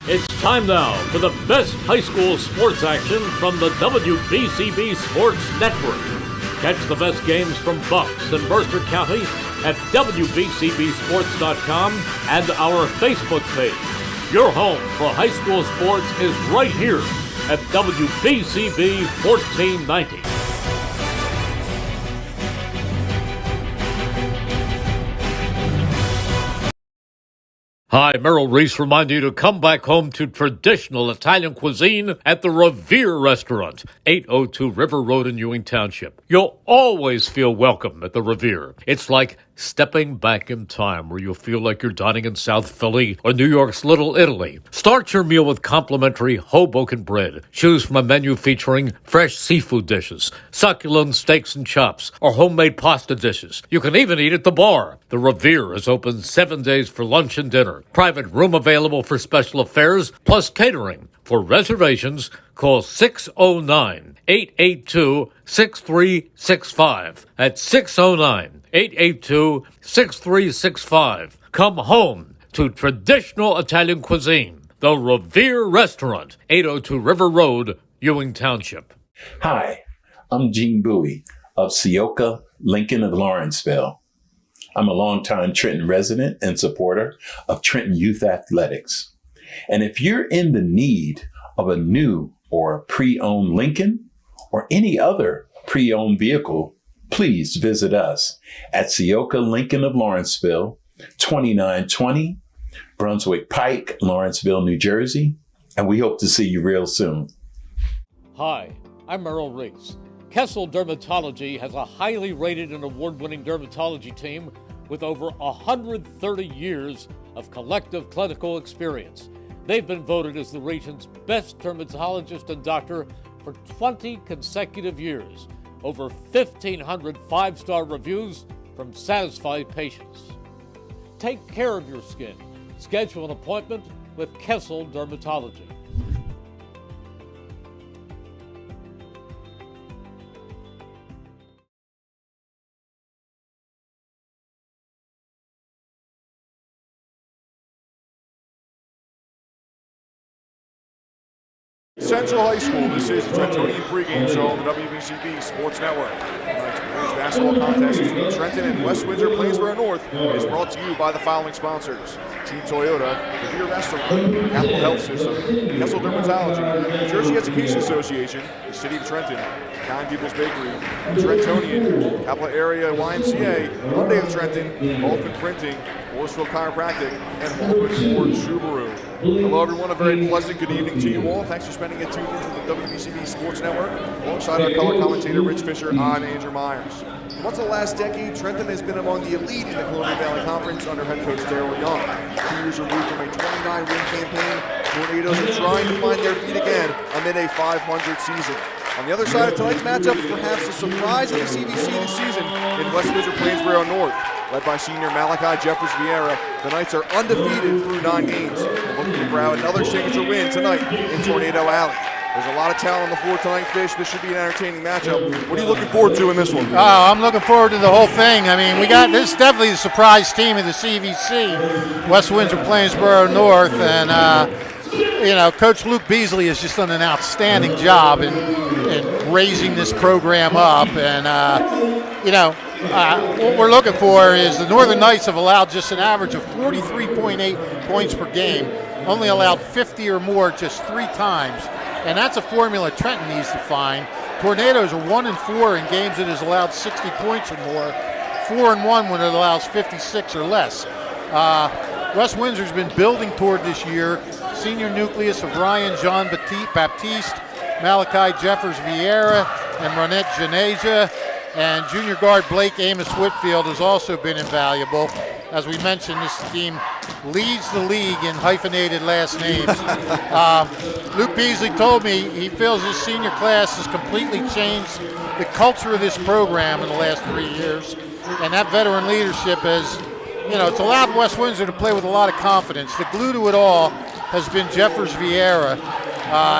It's time now for the best high school sports action from the WBCB Sports Network. Catch the best games from Bucks and Mercer County at WBCBSports.com and our Facebook page. Your home for high school sports is right here at WBCB 1490. Hi, Merrill Reese reminding you to come back home to traditional Italian cuisine at the Revere Restaurant, 802 River Road in Ewing Township. You'll always feel welcome at the Revere. It's like stepping back in time where you'll feel like you're dining in South Philly or New York's Little Italy. Start your meal with complimentary Hoboken bread. Choose from a menu featuring fresh seafood dishes, succulent steaks and chops, or homemade pasta dishes. You can even eat at the bar. The Revere is open 7 days for lunch and dinner. Private room available for special affairs, plus catering. For reservations, call 609-882-6365. That's 609-882-6365. Come home to traditional Italian cuisine. The Revere Restaurant, 802 River Road, Ewing Township. Hi, I'm Gene Bowie of Seoka, Lincoln of Lawrenceville. I'm a longtime Trenton resident and supporter of Trenton Youth Athletics. And if you're in the need of a new or pre-owned Lincoln or any other pre-owned vehicle, please visit us at Seoka Lincoln of Lawrenceville, 2920 Brunswick Pike, Lawrenceville, New Jersey. And we hope to see you real soon. Hi, I'm Merrill Reese. Kessel Dermatology has a highly rated and award-winning dermatology team with over 130 years of collective clinical experience. They've been voted as the region's best dermatologist and doctor for 20 consecutive years. Over 1,500 five-star reviews from satisfied patients. Take care of your skin. Schedule an appointment with Kessel Dermatology. Central High School. This is the Trentonian pregame show on the WBCB Sports Network. Tonight's men's basketball contest between Trenton and West Windsor-Plainsboro North is brought to you by the following sponsors: Team Toyota, Revere Restaurant, Capital Health System, Kessel Dermatology, New Jersey Education Association, the City of Trenton, Kind People's Bakery, Trentonian, Capital Area YMCA, Hyundai of Trenton, Holtman Printing, Morrisville Chiropractic, and Holtman Ford Subaru. Hello everyone, a very pleasant good evening to you all. Thanks for spending it tuned into the WBCB Sports Network. Alongside our color commentator Rich Fisher, I'm Andrew Myers. Once the last decade, Trenton has been among the elite in the Colonial Valley Conference under head coach Darryl Young. 2 years removed from a 29-win campaign, Tornadoes are trying to find their feet again amid a 500 season. On the other side of tonight's matchup is perhaps the surprise of the CVC this season in West Windsor-Plainsboro North. Led by senior Malachi Jeffers Vieira, the Knights are undefeated through 9 games. They're looking to grab another signature win tonight in Tornado Alley. There's a lot of talent on the floor tonight, Fish. This should be an entertaining matchup. What are you looking forward to in this one? I'm looking forward to the whole thing. I mean, this is definitely the surprise team of the CVC, West Windsor-Plainsboro North, and Coach Luke Beasley has just done an outstanding job in raising this program up, and what we're looking for is the Northern Knights have allowed just an average of 43.8 points per game, only allowed 50 or more just 3 times, and that's a formula Trenton needs to find. Tornadoes are 1-4 in games that has allowed 60 points or more, 4-1 when it allows 56 or less. West Windsor's been building toward this year. Senior nucleus of Ryan Jean Baptiste, Malachi Jeffers Vieira, and Ronette Genesia. And junior guard Blake Amos Whitfield has also been invaluable. As we mentioned, this team leads the league in hyphenated last names. Luke Beasley told me he feels his senior class has completely changed the culture of this program in the last 3 years. And that veteran leadership has, it's allowed West Windsor to play with a lot of confidence. The glue to it all has been Jeffers Vieira.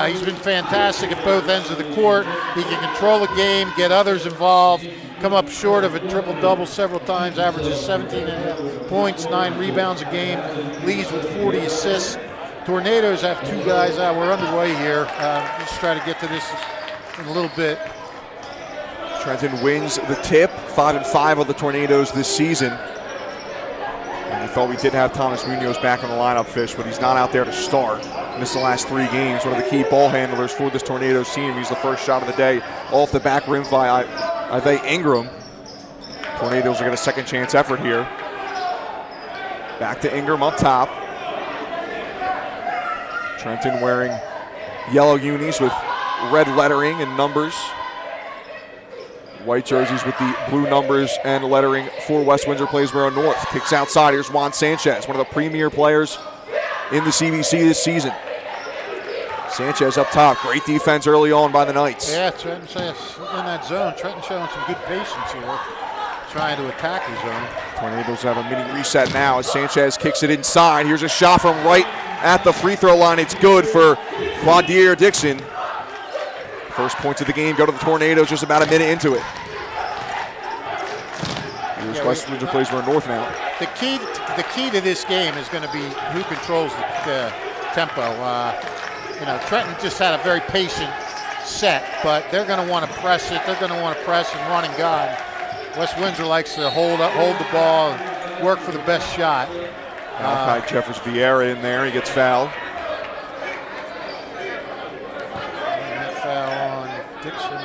He's been fantastic at both ends of the court. He can control the game, get others involved, come up short of a triple-double several times, averages 17.5 points, 9 rebounds a game, leads with 40 assists. Tornadoes have 2 guys out. We're underway here. Let's try to get to this in a little bit. Trenton wins the tip, 5-5 of the Tornadoes this season. And we thought we did have Thomas Munoz back on the lineup, Fish, but he's not out there to start. Missed the last 3 games. One of the key ball handlers for this Tornadoes team. He's the first shot of the day off the back rim by Ivey Ingram. Tornadoes will get a second chance effort here. Back to Ingram up top. Trenton wearing yellow unis with red lettering and numbers. White jerseys with the blue numbers and lettering for West Windsor-Plainsboro North. Kicks outside. Here's Juan Sanchez, one of the premier players in the CBC this season. Sanchez up top. Great defense early on by the Knights. Yeah, Trenton in that zone. Trenton showing some good patience here, trying to attack the zone. Tornadoes have a mini reset now as Sanchez kicks it inside. Here's a shot from right at the free throw line. It's good for Quadier Dixon. First points of the game go to the Tornadoes just about a minute into it. Here's West Windsor-Plainsboro North now. The key to this game is going to be who controls the tempo. Trenton just had a very patient set, but they're going to want to press it. They're going to want to press and run and gun. West Windsor likes to hold the ball and work for the best shot. Jeffers Vieira in there. He gets fouled. Dixon, I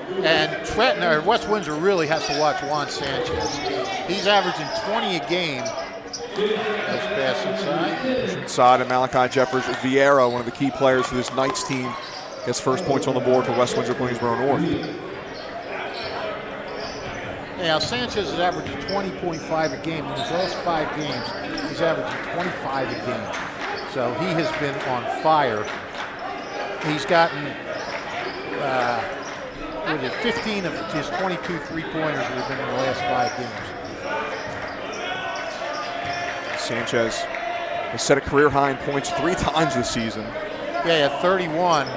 believe. And West Windsor really has to watch Juan Sanchez. He's averaging 20 a game. Nice pass inside. Inside, and Malachi Jeffers Vieira, one of the key players for this Knights team, gets first points on the board for West Windsor-Plainsboro North. Now, Sanchez is averaging 20.5 a game. In his last 5 games, he's averaging 25 a game. So he has been on fire. He's gotten 15 of his 22 three-pointers have been in the last 5 games. Sanchez has set a career high in points 3 times this season. Yeah, he had 31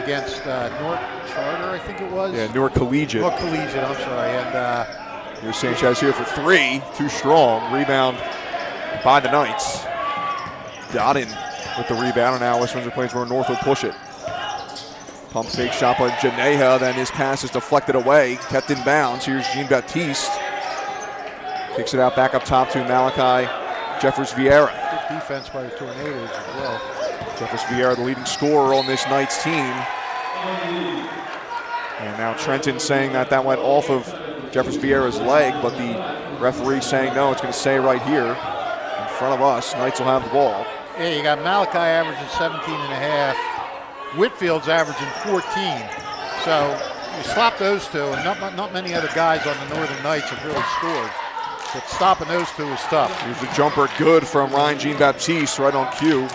against Newark Charter, I think it was. Yeah, Newark Collegiate. Newark Collegiate, I'm sorry. And here's Sanchez here for 3. Too strong. Rebound by the Knights. Dottin with the rebound, and now West Windsor-Plainsboro North will push it. Pump fake shot by Janeja, then his pass is deflected away, kept in bounds. Here's Jean-Baptiste. Kicks it out back up top to Malachi Jeffers Vieira. Good defense by the Tornadoes as well. Jeffers Vieira, the leading scorer on this Knights team. And now Trenton saying that went off of Jeffers Vieira's leg, but the referee saying no, it's going to stay right here in front of us. Knights will have the ball. Yeah, you got Malachi averaging 17 and a half. Whitfield's averaging 14. So you slap those two, and not many other guys on the Northern Knights have really scored. But stopping those two is tough. Here's the jumper, good from Ryan Jean-Baptiste, right on cue.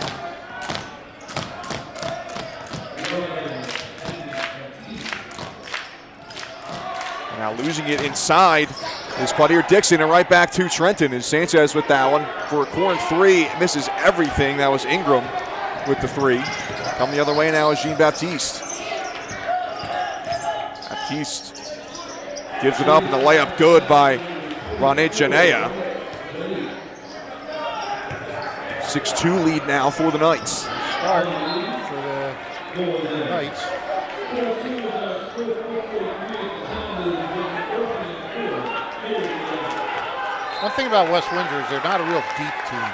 Now losing it inside is Quadier Dixon, and right back to Trenton is Sanchez with that one for a corner 3. Misses everything. That was Ingram with the 3. Come the other way now is Jean-Baptiste. Baptiste gives it up, and the layup good by Ronit Janea. 6-2 lead now for the Knights. Start for the Knights. One thing about West Windsor is they're not a real deep team.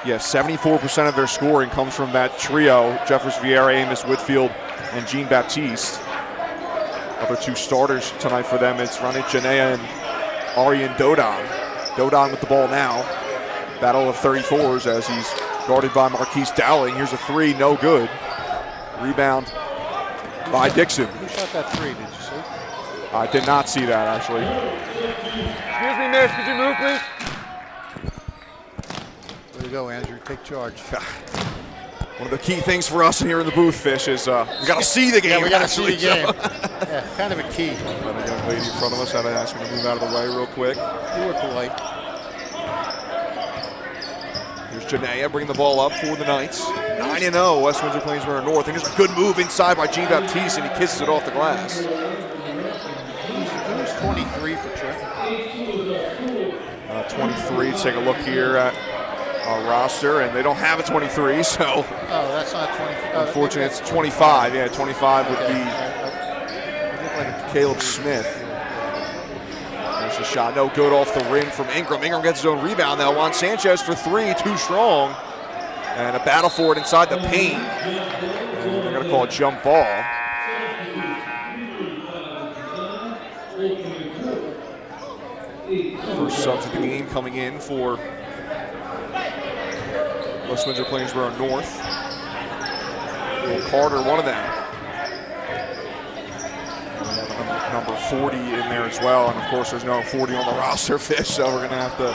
Yes, 74% of their scoring comes from that trio, Jeffers Vieira, Amos Whitfield, and Jean-Baptiste. Other 2 starters tonight for them, it's Ronit Janea and Aryan Dodon. Dodon with the ball now. Battle of 34s as he's guarded by Marquise Dowling. Here's a 3, no good. Rebound by Dixon. Who shot that 3, did you see? I did not see that, actually. Excuse me, miss, could you move, please? Way to go, Andrew. Take charge. One of the key things for us here in the booth, Fish, is we got to see the game. Yeah, we got to see the game. Yeah, kind of a key. Got a young lady in front of us. I'd ask her to move out of the way real quick. You were polite. Here's Janea bringing the ball up for the Knights. 9-0, West Windsor-Plainsboro North. And here's a good move inside by Jean-Baptiste, and he kisses it off the glass. Who's 23 for Trenton? 23. Let's take a look here at our roster, and they don't have a 23, so. Oh, that's not 23. Unfortunately, it's 25. Yeah, 25 would be Caleb Smith. There's a shot, no good off the rim from Ingram. Ingram gets his own rebound now. Juan Sanchez for three, too strong. And a battle for it inside the paint. And they're going to call a jump ball. First subs of the game coming in for West Windsor-Plainsboro North. Will Carter, one of them. Number 40 in there as well, and of course there's no 40 on the roster, Fish, so we're gonna have to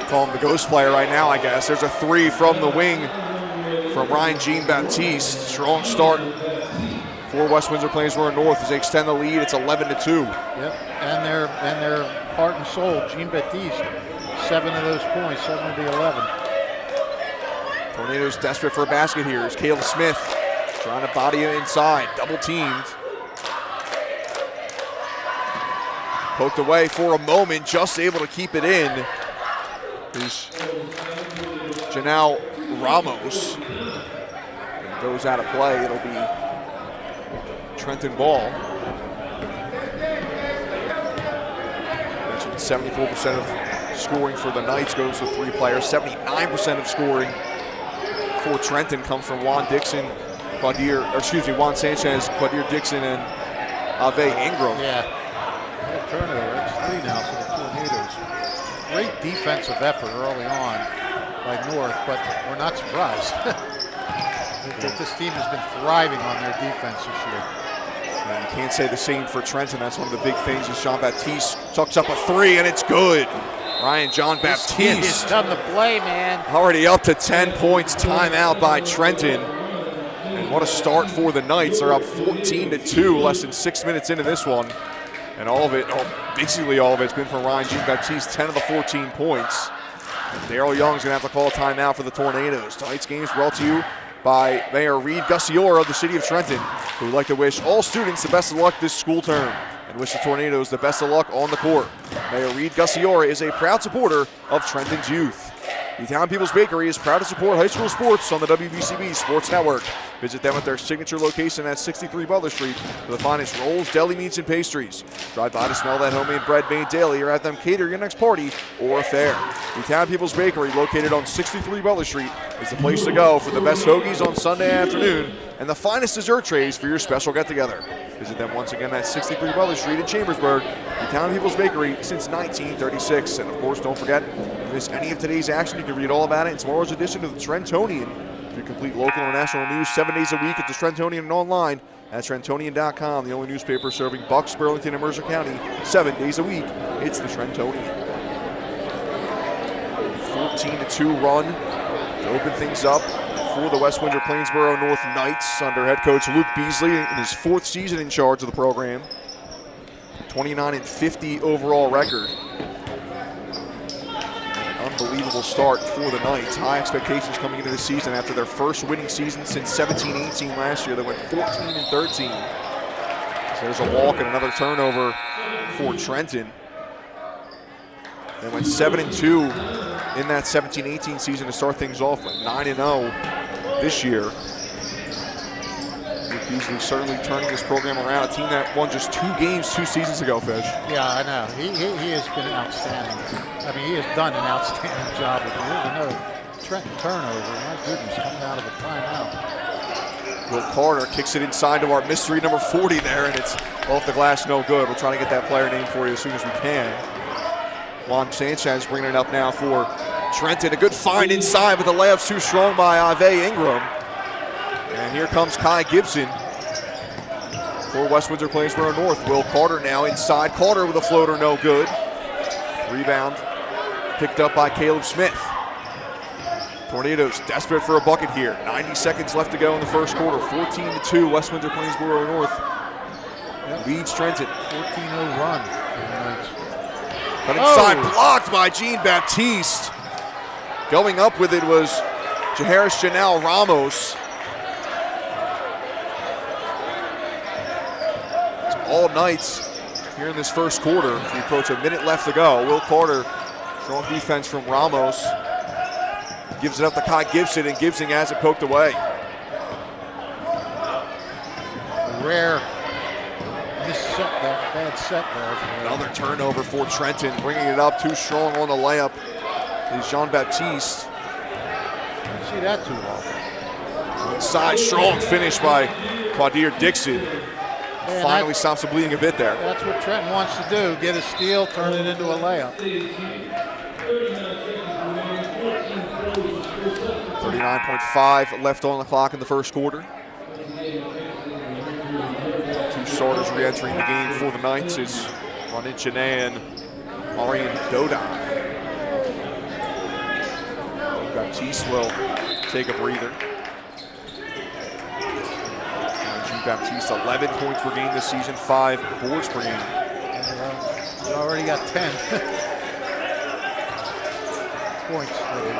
call him the ghost player right now, I guess. There's a three from the wing from Ryan Jean-Baptiste. Strong start for West Windsor-Plainsboro North as they extend the lead. It's 11-2. Yep, and their heart and soul, Jean-Baptiste, 7 of those points, 7 of the 11. Tornadoes desperate for a basket here. It's Caleb Smith trying to body him inside, double teamed. Poked away for a moment, just able to keep it in is Janelle Ramos. It goes out of play. It'll be Trenton ball. 74% of scoring for the Knights goes to three players. 79% of scoring for Trenton comes from Juan Sanchez, Quadir Dixon, and Ave Ingram. Yeah. Turnover. It's 3 now for the Tornadoes. Great defensive effort early on by North, but we're not surprised. This team has been thriving on their defense this year. And you can't say the same for Trenton. That's one of the big things is Jean-Baptiste tucks up a three, and it's good. Ryan Jean-Baptiste. He's done the play, man. Already up to 10 points. Timeout by Trenton. And what a start for the Knights. They're up 14-2, less than 6 minutes into this one. And all of it, basically all of it's been from Ryan Jean-Baptiste, 10 of the 14 points. Daryl Young's going to have to call a timeout for the Tornadoes. Tonight's game is brought to you by Mayor Reed Gussiora of the City of Trenton, who would like to wish all students the best of luck this school term and wish the Tornadoes the best of luck on the court. Mayor Reed Gussiora is a proud supporter of Trenton's youth. Italian People's Bakery is proud to support high school sports on the WVCB Sports Network. Visit them at their signature location at 63 Butler Street for the finest rolls, deli meats, and pastries. Drive by to smell that homemade bread made daily or have them cater your next party or affair. Italian People's Bakery, located on 63 Butler Street, is the place to go for the best hoagies on Sunday afternoon and the finest dessert trays for your special get-together. Visit them once again at 63 Butler Street in Chambersburg. Italian People's Bakery since 1936. And of course, don't forget, if you miss any of today's action, you can read all about it in tomorrow's edition of the Trentonian. For your complete local and national news 7 days a week at the Trentonian and online at Trentonian.com, the only newspaper serving Bucks, Burlington, and Mercer County 7 days a week. It's the Trentonian. 14-2 run to open things up for the West Windsor-Plainsboro North Knights under head coach Luke Beasley in his 4th season in charge of the program. 29-50 overall record. An unbelievable start for the Knights. High expectations coming into the season after their first winning season since 17-18 last year. They went 14-13. So there's a walk and another turnover for Trenton. They went 7-2 in that 17-18 season to start things off, but 9-0 this year. Luke Beasley certainly turning this program around. A team that won just 2 games 2 seasons ago, Fish. Yeah, I know. He has been outstanding. I mean, he has done an outstanding job with them. There's another Trenton turnover. My goodness, coming out of a timeout. Will Carter kicks it inside to our mystery number 40 there, and it's off the glass, no good. We're trying to get that player name for you as soon as we can. Juan Sanchez bringing it up now for Trenton. A good find inside, but the layup's too strong by Ave Ingram. And here comes Kai Gibson for West Windsor-Plainsboro North. Will Carter now inside. Carter with a floater, no good. Rebound picked up by Caleb Smith. Tornadoes desperate for a bucket here. 90 seconds left to go in the first quarter. 14-2, West Windsor-Plainsboro North leads Trenton. 14-0 run for the Knights. But inside, blocked by Jean-Baptiste. Going up with it was Jaharis Janelle Ramos. It's all Knights here in this first quarter. We approach a minute left to go. Will Carter Strong defense from Ramos. Gives it up to Kai Gibson, and Gibson has it poked away. Rare misset there, bad set there. Another turnover for Trenton, bringing it up too strong on the layup is Jean-Baptiste. Don't see that too often. Inside, strong finish by Quadir Dixon. Man, Finally stops the bleeding a bit there. That's what Trenton wants to do, get a steal, turn it into a layup. 39.5 left on the clock in the first quarter. Two starters re-entering the game for the Knights is Ronit and Arian Dodon. Baptiste will take a breather. Baptiste, 11 points per game this season, 5 boards per game. He's already got 10 points, that is.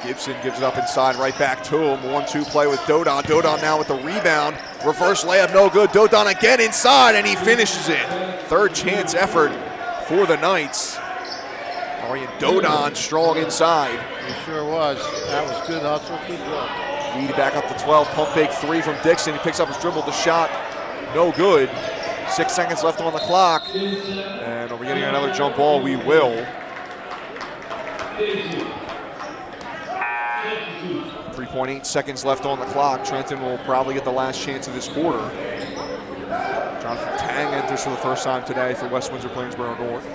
Gibson gives it up inside, right back to him. 1-2 play with Dodon. Dodon now with the rebound. Reverse layup, no good. Dodon again inside, and he finishes it. Third chance effort for the Knights. Arian Dodon strong inside. He sure was. That was good hustle, good work. Lead back up to 12, pump fake 3 from Dixon. He picks up his dribble, the shot, no good. 6 seconds left on the clock. And are we getting another jump ball? We will. 3.8 seconds left on the clock. Trenton will probably get the last chance of this quarter. Jonathan Tang enters for the first time today for West Windsor-Plainsboro North.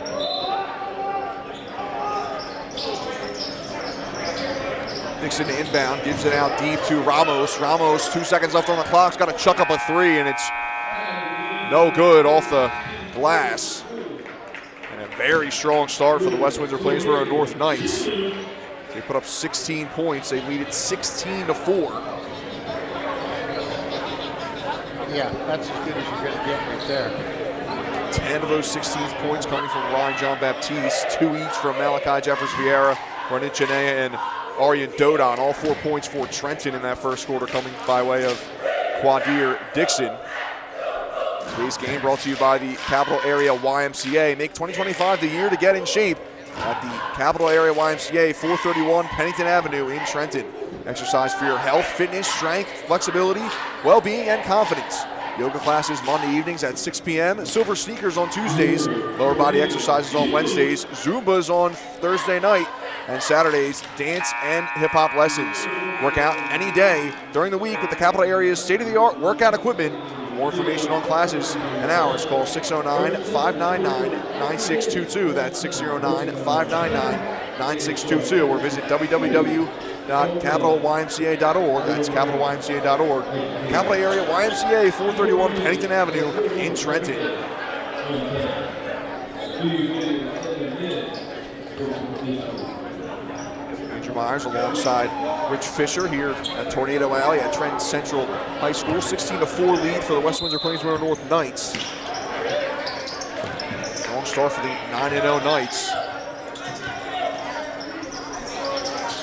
Dixon inbound, gives it out deep to Ramos. Ramos, 2 seconds left on the clock. He's got to chuck up a 3, and it's no good off the glass. And a very strong start for the West Windsor-Plainsboro North Knights. They put up 16 points. They lead it 16-4. Yeah, that's as good as you're going to get right there. 10 of those 16 points coming from Ryan Jean-Baptiste, 2 each from Malachi Jeffers-Vieira, Ronit Janea, and Arian Dodon. All 4 points for Trenton in that first quarter coming by way of Quadir Dixon. Today's game brought to you by the Capital Area YMCA. Make 2025 the year to get in shape at the Capital Area YMCA, 431 Pennington Avenue in Trenton. Exercise for your health, fitness, strength, flexibility, well-being, and confidence. Yoga classes Monday evenings at 6 p.m. Silver sneakers on Tuesdays. Lower body exercises on Wednesdays. Zumbas on Thursday night. And Saturdays, dance and hip-hop lessons. Work out any day during the week with the Capital Area's state-of-the-art workout equipment. For more information on classes and hours, call 609-599-9622. That's 609-599-9622. Or visit www.capitalymca.org. That's capitalymca.org. Capital Area YMCA, 431 Pennington Avenue in Trenton. Myers alongside Rich Fisher here at Tornado Alley at Trenton Central High School. 16-4 lead for the West Windsor-Plainsboro North Knights. Strong start for the 9-0 Knights.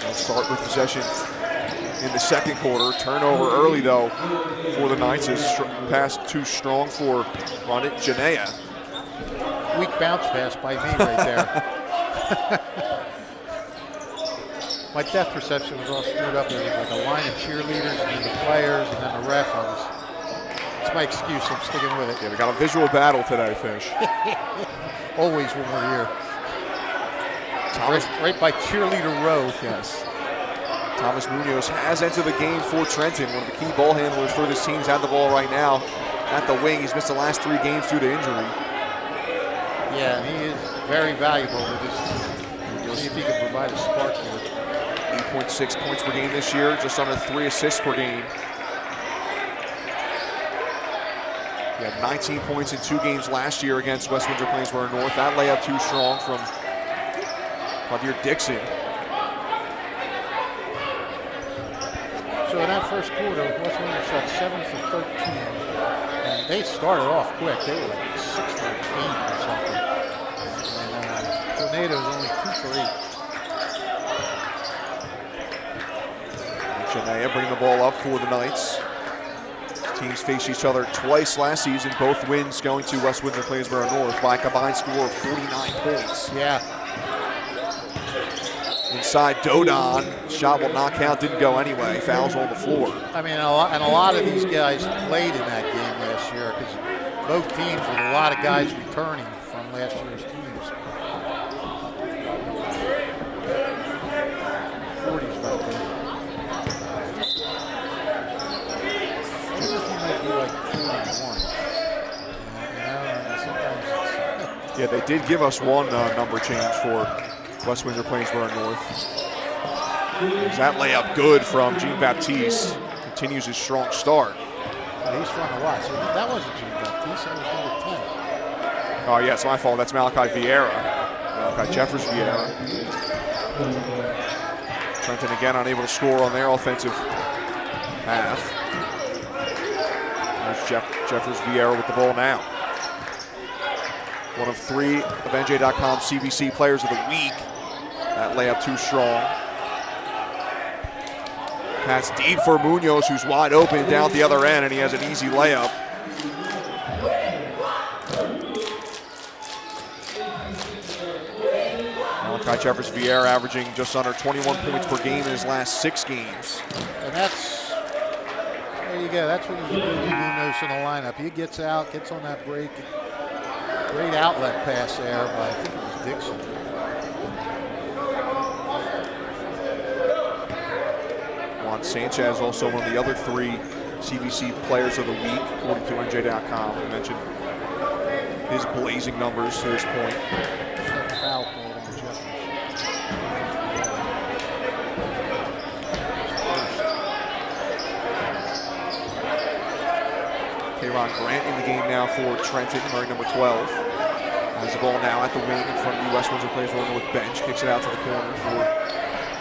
They'll start with possession in the second quarter. Turnover early though for the Knights. Is pass too strong for Ronit Janea. Weak bounce pass by me right there. My depth perception was all screwed up. There was like a line of cheerleaders and then the players and then the ref. It's my excuse. I'm sticking with it. Yeah, we got a visual battle today, Fish. Always when we're here. Right by cheerleader row. Yes. Thomas Munoz has entered the game for Trenton. One of the key ball handlers for this team's had the ball right now at the wing. He's missed the last 3 games due to injury. Yeah, he is very valuable with this team. We'll see if he can provide a spark here. 8.6 points per game this year, just under 3 assists per game. He had 19 points in 2 games last year against West Windsor-Plainsboro North. That layup too strong from Quadir Dixon. So in that first quarter, West Windsor shot 7 for 13. And they started off quick. They were like 6 for 8 or something. And Tornado's only 2 for 8. Janea bringing the ball up for the Knights. Teams faced each other twice last season, both wins going to West Windsor-Plainsboro North by a combined score of 49 points. Yeah, Inside Dodon. Shot will not count, didn't go anyway. Fouls on the floor. I mean, a lot of these guys played in that game last year because both teams with a lot of guys returning from last year's teams. 40s back there. This team might be like 41. Sometimes it's... Yeah, they did give us one number change for West Windsor-Plainsboro North. Is that layup good from Jean-Baptiste? Continues his strong start. He's fun to watch. That wasn't Jean-Baptiste, that was number 10. Oh, yeah, it's my fault. That's Malachi Vieira. Malachi Jeffers Vieira. Trenton again unable to score on their offensive half. There's Jeffers Vieira with the ball now. One of 3 of NJ.com CBC Players of the Week. That layup too strong. Pass deep for Munoz, who's wide open down at the other end, and he has an easy layup. Malachi Jeffers Vieira averaging just under 21 points per game in his last 6 games. And that's, there you go, that's what you do with Munoz in the lineup. He gets out, gets on that break. Great outlet pass there by, I think it was Dixon. Juan Sanchez, also one of the other 3 CVC Players of the Week, according to NJ.com. I mentioned his blazing numbers to this point. Foul called on Jeffers. Kayron Grant in the game now for Trenton, wearing number 12. Has the ball now at the wing in front of the West Windsor-Plainsboro North bench. Kicks it out to the corner for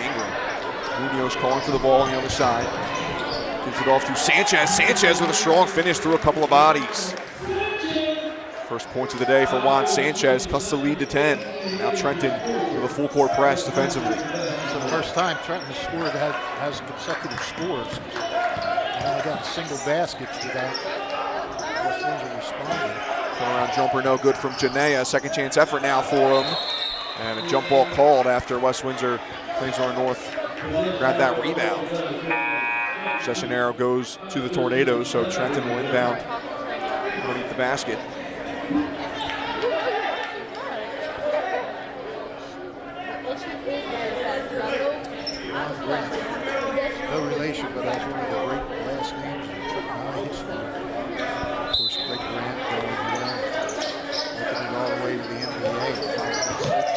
Ingram. Munoz calling for the ball on the other side. Gives it off to Sanchez. Sanchez with a strong finish through a couple of bodies. First points of the day for Juan Sanchez. Cuts the lead to 10. Now Trenton with a full court press defensively. It's the first time Trenton has scored, has consecutive scores. They only got single baskets without West Windsor responding. Turnaround jumper no good from Janea. Second chance effort now for him. And a jump ball called after West Windsor-Plainsboro North grabbed that rebound. Sessionero goes to the Tornadoes, so Trenton will inbound underneath the basket. No relation, but that's one of the great last names in Trenton High history. Of course, Greg Grant going there, making it all the way to the NBA at 5'6".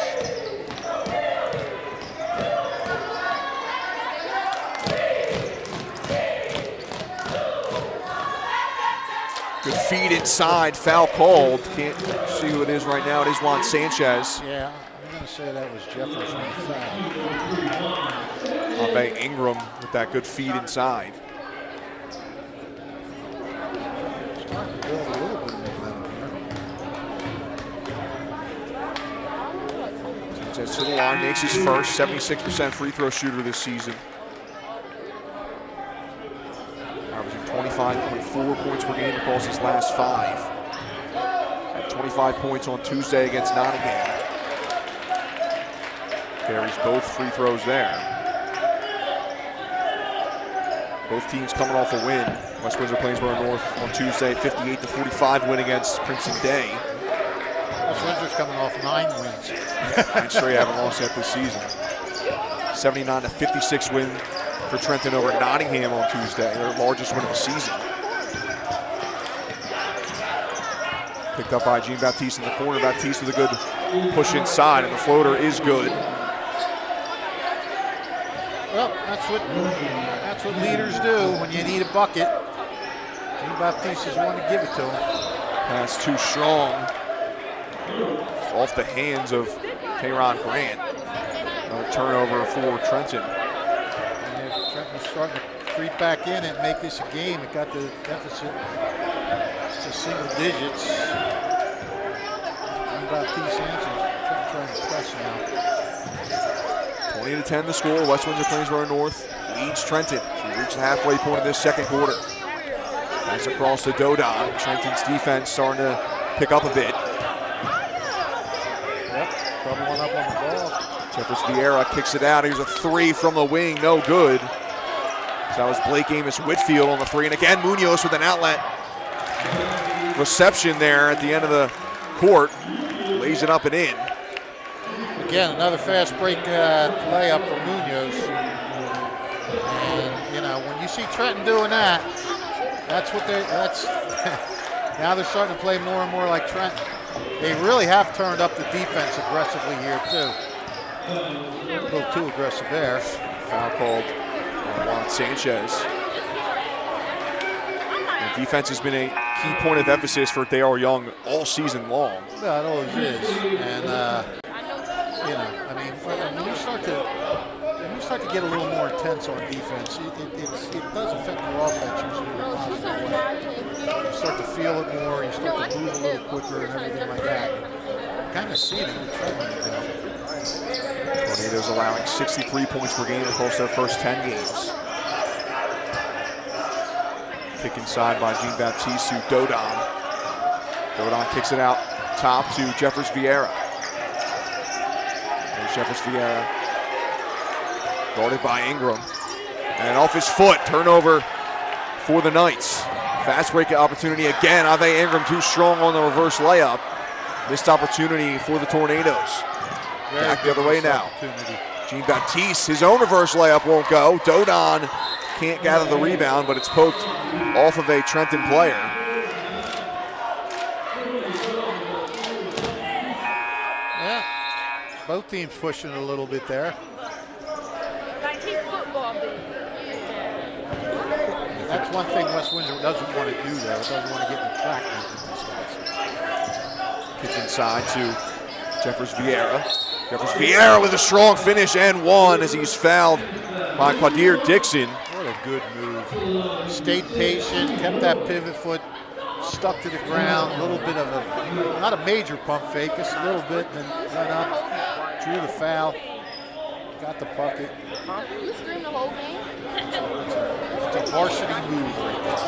Good feed inside, foul called. Can't see who it is right now. It is Juan Sanchez. Yeah, I'm going to say that was Jeffers on the foul. Ave Ingram with that good feed inside. Starting to build a little bit of momentum here. Sanchez to the line, makes his first, 76% free throw shooter this season. Averaging 25.4 points per game across his last 5. At 25 points on Tuesday against Nottingham. Carries both free throws there. Both teams coming off a win. West Windsor-Plainsboro North on Tuesday, 58-45 win against Princeton Day. West Windsor's coming off 9 wins. 9 straight haven't lost yet this season. 79-56 win for Trenton over Nottingham on Tuesday, their largest win of the season. Picked up by Jean-Baptiste in the corner. Baptiste with a good push inside, and the floater is good. Well, that's what leaders do when you need a bucket. Jean-Baptiste is one to give it to him. That's too strong. Off the hands of Kayron Grant. Another turnover for Trenton. And Trenton's starting to creep back in and make this a game. It got the deficit to single digits. Jean-Baptiste answers. Trenton trying to press now. 20-10 the score. West Windsor-Plainsboro North leads Trenton. We reached the halfway point of this second quarter. Pass across to Dodon. Trenton's defense starting to pick up a bit. Yep, double one up on the ball. Jeffers Vieira kicks it out. Here's a three from the wing, no good. So that was Blake Amos Whitfield on the three. And again, Munoz with an outlet reception there at the end of the court. Lays it up and in. Again, another fast break layup for Munoz. And, you know, when you see Trenton doing that, that's now they're starting to play more and more like Trenton. They really have turned up the defense aggressively here, too. A little too aggressive there. Foul called on Juan Sanchez. And defense has been a key point of emphasis for Dale Young all season long. Yeah, it always is. And, you know, I mean, when you start to get a little more intense on defense, it does affect your offense usually in a positive way. You start to feel it more, you start to move a little quicker and everything like that. You kind of see it in the Trenton. Tornadoes allowing 63 points per game across their first 10 games. Kick inside by Jean-Baptiste to Dodon. Dodon kicks it out top to Jeffers Vieira. There's Jeffers Vieira. Guarded by Ingram. And off his foot, turnover for the Knights. Fast break opportunity again. Ave Ingram too strong on the reverse layup. Missed opportunity for the Tornadoes. Back the other way now. Jean-Baptiste, his own reverse layup won't go. Dodon can't gather the rebound, but it's poked off of a Trenton player. Yeah, both teams pushing a little bit there. That's one thing West Windsor doesn't want to do, though. It doesn't want to get in the track with these guys. Kick inside to Jeffers Vieira. Jeffers Vieira with a strong finish and one as he's fouled by Quadir Dixon. What a good move. Stayed patient, kept that pivot foot stuck to the ground. A little bit of a, not a major pump fake, just a little bit, and then went up, drew the foul, got the bucket. You screamed the whole game? It's a varsity move right there.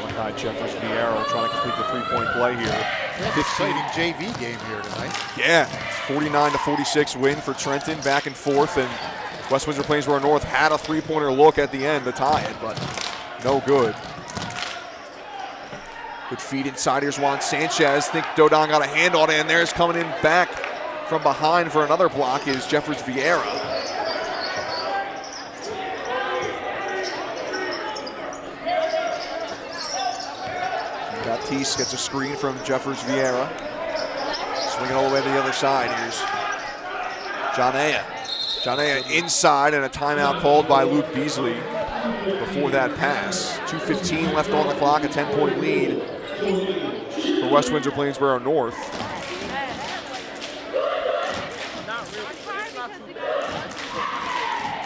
One guy, Jeffers Vieira, trying to complete the three-point play here. Exciting JV game here tonight. Yeah, 49-46 win for Trenton, back and forth, and West Windsor-Plainsboro North had a three-pointer look at the end to tie it, but no good. Good feed inside. Here's Juan Sanchez. Think Dodon got a hand on it, and there's coming in back from behind for another block is Jeffers Vieira. Baptiste gets a screen from Jeffers Vieira. Swinging all the way to the other side. Here's Janea. Janea inside, and a timeout called by Luke Beasley before that pass. 2:15 left on the clock, a 10-point lead for West Windsor-Plainsboro North.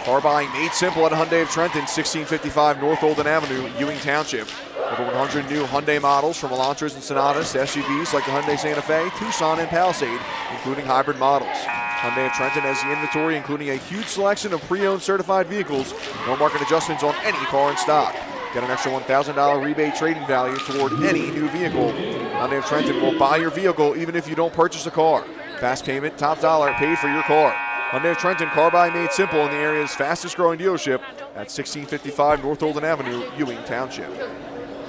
Car buying made simple at Hyundai of Trenton, 1655 North Olden Avenue, Ewing Township. Over 100 new Hyundai models from Elantras and Sonatas to SUVs like the Hyundai Santa Fe, Tucson, and Palisade, including hybrid models. Hyundai of Trenton has the inventory, including a huge selection of pre-owned certified vehicles. No market adjustments on any car in stock. Get an extra $1,000 rebate trading value toward any new vehicle. Hyundai of Trenton will buy your vehicle even if you don't purchase a car. Fast payment, top dollar, paid for your car. Hyundai of Trenton, car buy made simple in the area's fastest growing dealership at 1655 North Olden Avenue, Ewing Township.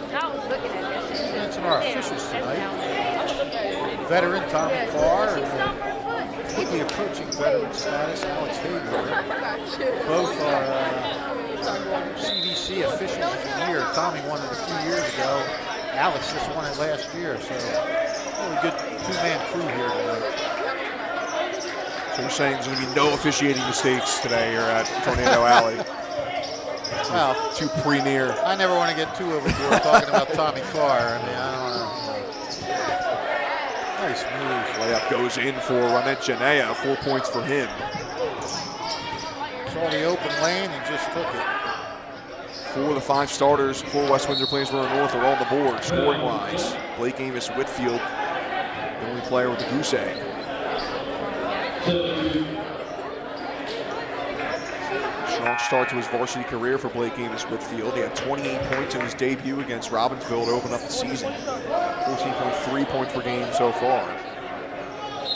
That's our officials tonight. Veteran Tommy Carr and quickly approaching veteran status, Alex Hager. Both are CVC officials of the year. Tommy won it a few years ago. Alex just won it last year, so really good two-man crew here tonight. So you're saying there's going to be no officiating mistakes today here at Tornado Alley? Well, too pre-near. I never want to get too overboard talking about Tommy Carr. I mean, I don't know. Nice move. Layup goes in for Ramet Janea, 4 points for him. Saw the open lane and just took it. 4 of the 5 starters for West Windsor-Plainsboro North are on the board, scoring-wise. Blake Amos Whitfield, the only player with the goose egg. Strong start to his varsity career for Blake Amos Whitfield. He had 28 points in his debut against Robbinsville to open up the season. 14.3 points per game so far.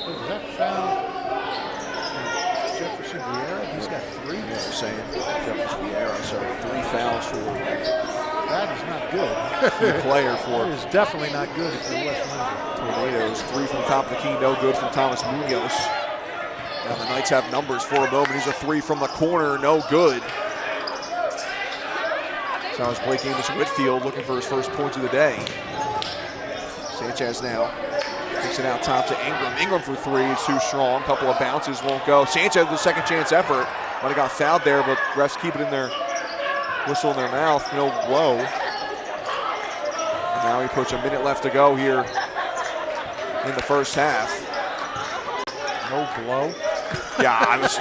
Was that foul? Vieira? He's got 3. Yeah, saying Jefferson Vieira, so 3 fouls for That is not good. the player for That is definitely not good if you're West Windsor. Tornadoes. 3 from the top of the key, no good from Thomas Munoz. Now the Knights have numbers for a moment. He's a 3 from the corner, no good. So it's Blake Amos Whitfield looking for his first points of the day. Sanchez now kicks it out top to Ingram. Ingram for 3, it's too strong. Couple of bounces, won't go. Sanchez with a second chance effort. Might have got fouled there, but refs keep it in their whistle in their mouth, no blow. And now we approach a minute left to go here in the first half. No blow. Yeah, I was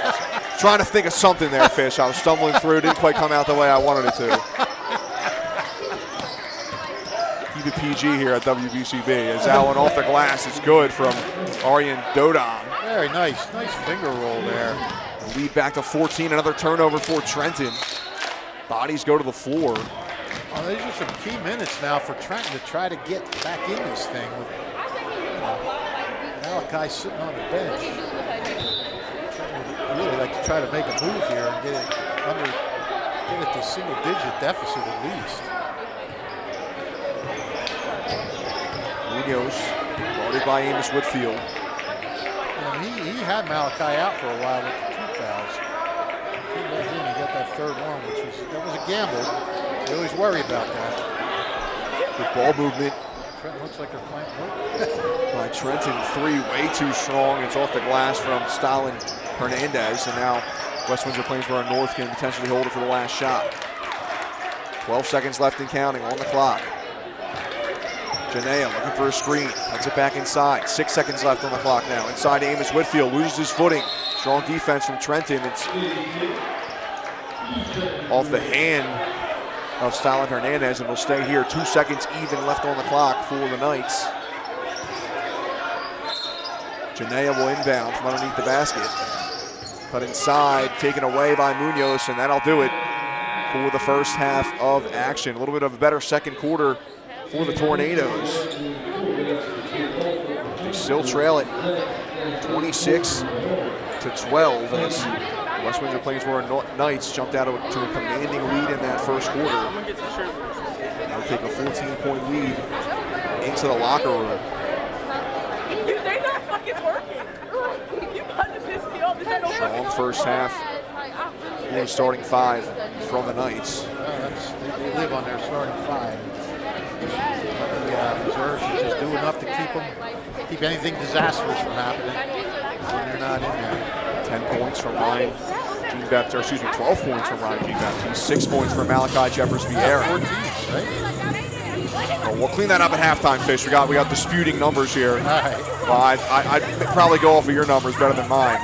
trying to think of something there, Fish. I was stumbling through, didn't quite come out the way I wanted it to. Keep it PG here at WBCB. As that one off the glass, it's good from Aryan Dodon. Very nice. Nice finger roll there. Lead back to 14, another turnover for Trenton. Bodies go to the floor. Well, these are some key minutes now for Trenton to try to get back in this thing with Malachi sitting on the bench. Trenton would really like to try to make a move here and get it to single-digit deficit at least. Munoz, guarded by Amos Whitfield. And he had Malachi out for a while with the 2 fouls. Couldn't let him. He got that third one, that was a gamble. They always worry about that. Good ball movement Trenton looks like they're playing. by Trenton. 3 way too strong. It's off the glass from Stalin Hernandez, and now West Windsor-Plainsboro North can potentially hold it for the last shot. 12 seconds left and counting on the clock. Janea looking for a screen, puts it back inside. 6 seconds left on the clock now. Inside to Amos Whitfield, loses his footing. Strong defense from Trenton. It's off the hand of Stalin Hernandez, and will stay here. 2 seconds even left on the clock for the Knights. Janea will inbound from underneath the basket. Cut inside, taken away by Munoz, and that'll do it for the first half of action. A little bit of a better second quarter for the Tornadoes. They still trail it 26-12 as West Windsor-Plainsboro Knights jumped out to a commanding lead in that first quarter. They'll take a 14-point lead into the locker room. They're not fucking working. You got to piss me off. Strong first half. The starting 5 from the Knights. They live on their starting 5. The reserves should just do enough to keep anything disastrous from happening when they're not in there. 10 points from Ryan Jean-Baptiste, or excuse me, 12 points from Ryan Jean-Baptiste, 6 points from Malachi Jeffers Vieira. 14, right? Oh, we'll clean that up at halftime, Fish. We got disputing numbers here. All right. Well, I'd probably go off of your numbers better than mine.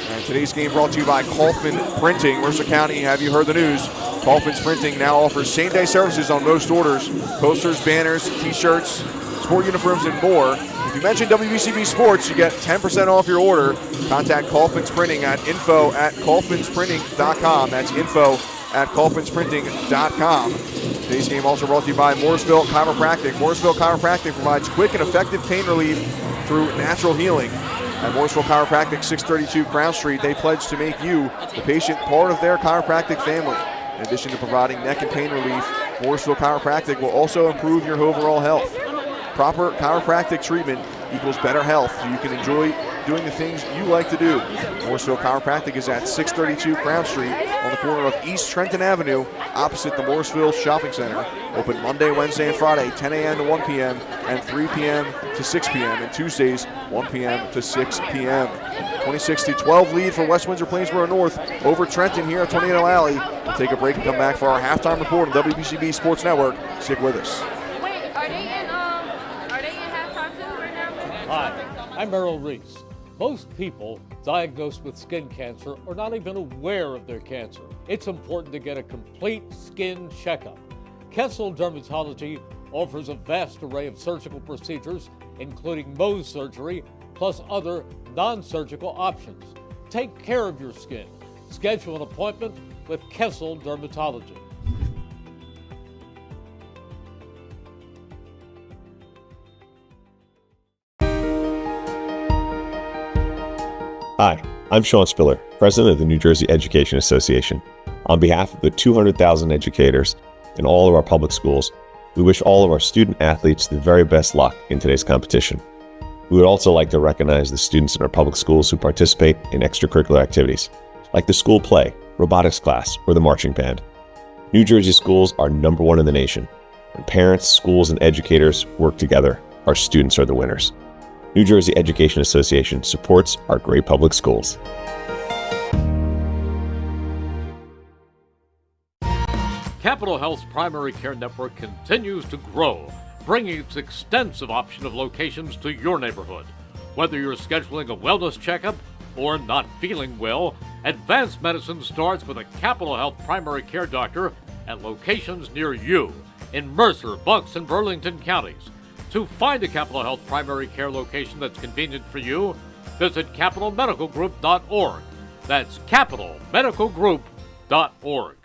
And today's game brought to you by Kaufman Printing. Mercer County, have you heard the news? Kaufman's Printing now offers same-day services on most orders. Posters, banners, t-shirts, sport uniforms, and more. If you mention WBCB Sports, you get 10% off your order. Contact Kaufman's Printing at info@kaufmansprinting.com. That's info@kaufmansprinting.com. Today's game also brought to you by Morrisville Chiropractic. Morrisville Chiropractic provides quick and effective pain relief through natural healing. At Morrisville Chiropractic, 632 Crown Street, they pledge to make you, the patient, part of their chiropractic family. In addition to providing neck and pain relief, Morrisville Chiropractic will also improve your overall health. Proper chiropractic treatment equals better health, so you can enjoy doing the things you like to do. Morrisville Chiropractic is at 632 Crown Street on the corner of East Trenton Avenue, opposite the Morrisville Shopping Center. Open Monday, Wednesday, and Friday, 10 a.m. to 1 p.m. and 3 p.m. to 6 p.m. and Tuesdays, 1 p.m. to 6 p.m. 26-12 lead for West Windsor-Plainsboro North over Trenton here at Tornado Alley. We'll take a break and come back for our halftime report on WBCB Sports Network. Stick with us. Wait, are they in halftime too right now? Hi, I'm Merrill Reese. Most people diagnosed with skin cancer are not even aware of their cancer. It's important to get a complete skin checkup. Kessel Dermatology offers a vast array of surgical procedures, including Mohs surgery, plus other non-surgical options. Take care of your skin. Schedule an appointment with Kessel Dermatology. Hi, I'm Sean Spiller, President of the New Jersey Education Association. On behalf of the 200,000 educators in all of our public schools, we wish all of our student athletes the very best luck in today's competition. We would also like to recognize the students in our public schools who participate in extracurricular activities, like the school play, robotics class, or the marching band. New Jersey schools are number one in the nation. When parents, schools, and educators work together, our students are the winners. New Jersey Education Association supports our great public schools. Capital Health's primary care network continues to grow, bringing its extensive option of locations to your neighborhood. Whether you're scheduling a wellness checkup or not feeling well, advanced medicine starts with a Capital Health primary care doctor at locations near you in Mercer, Bucks, and Burlington counties. To find a Capital Health primary care location that's convenient for you, visit capitalmedicalgroup.org. That's capitalmedicalgroup.org.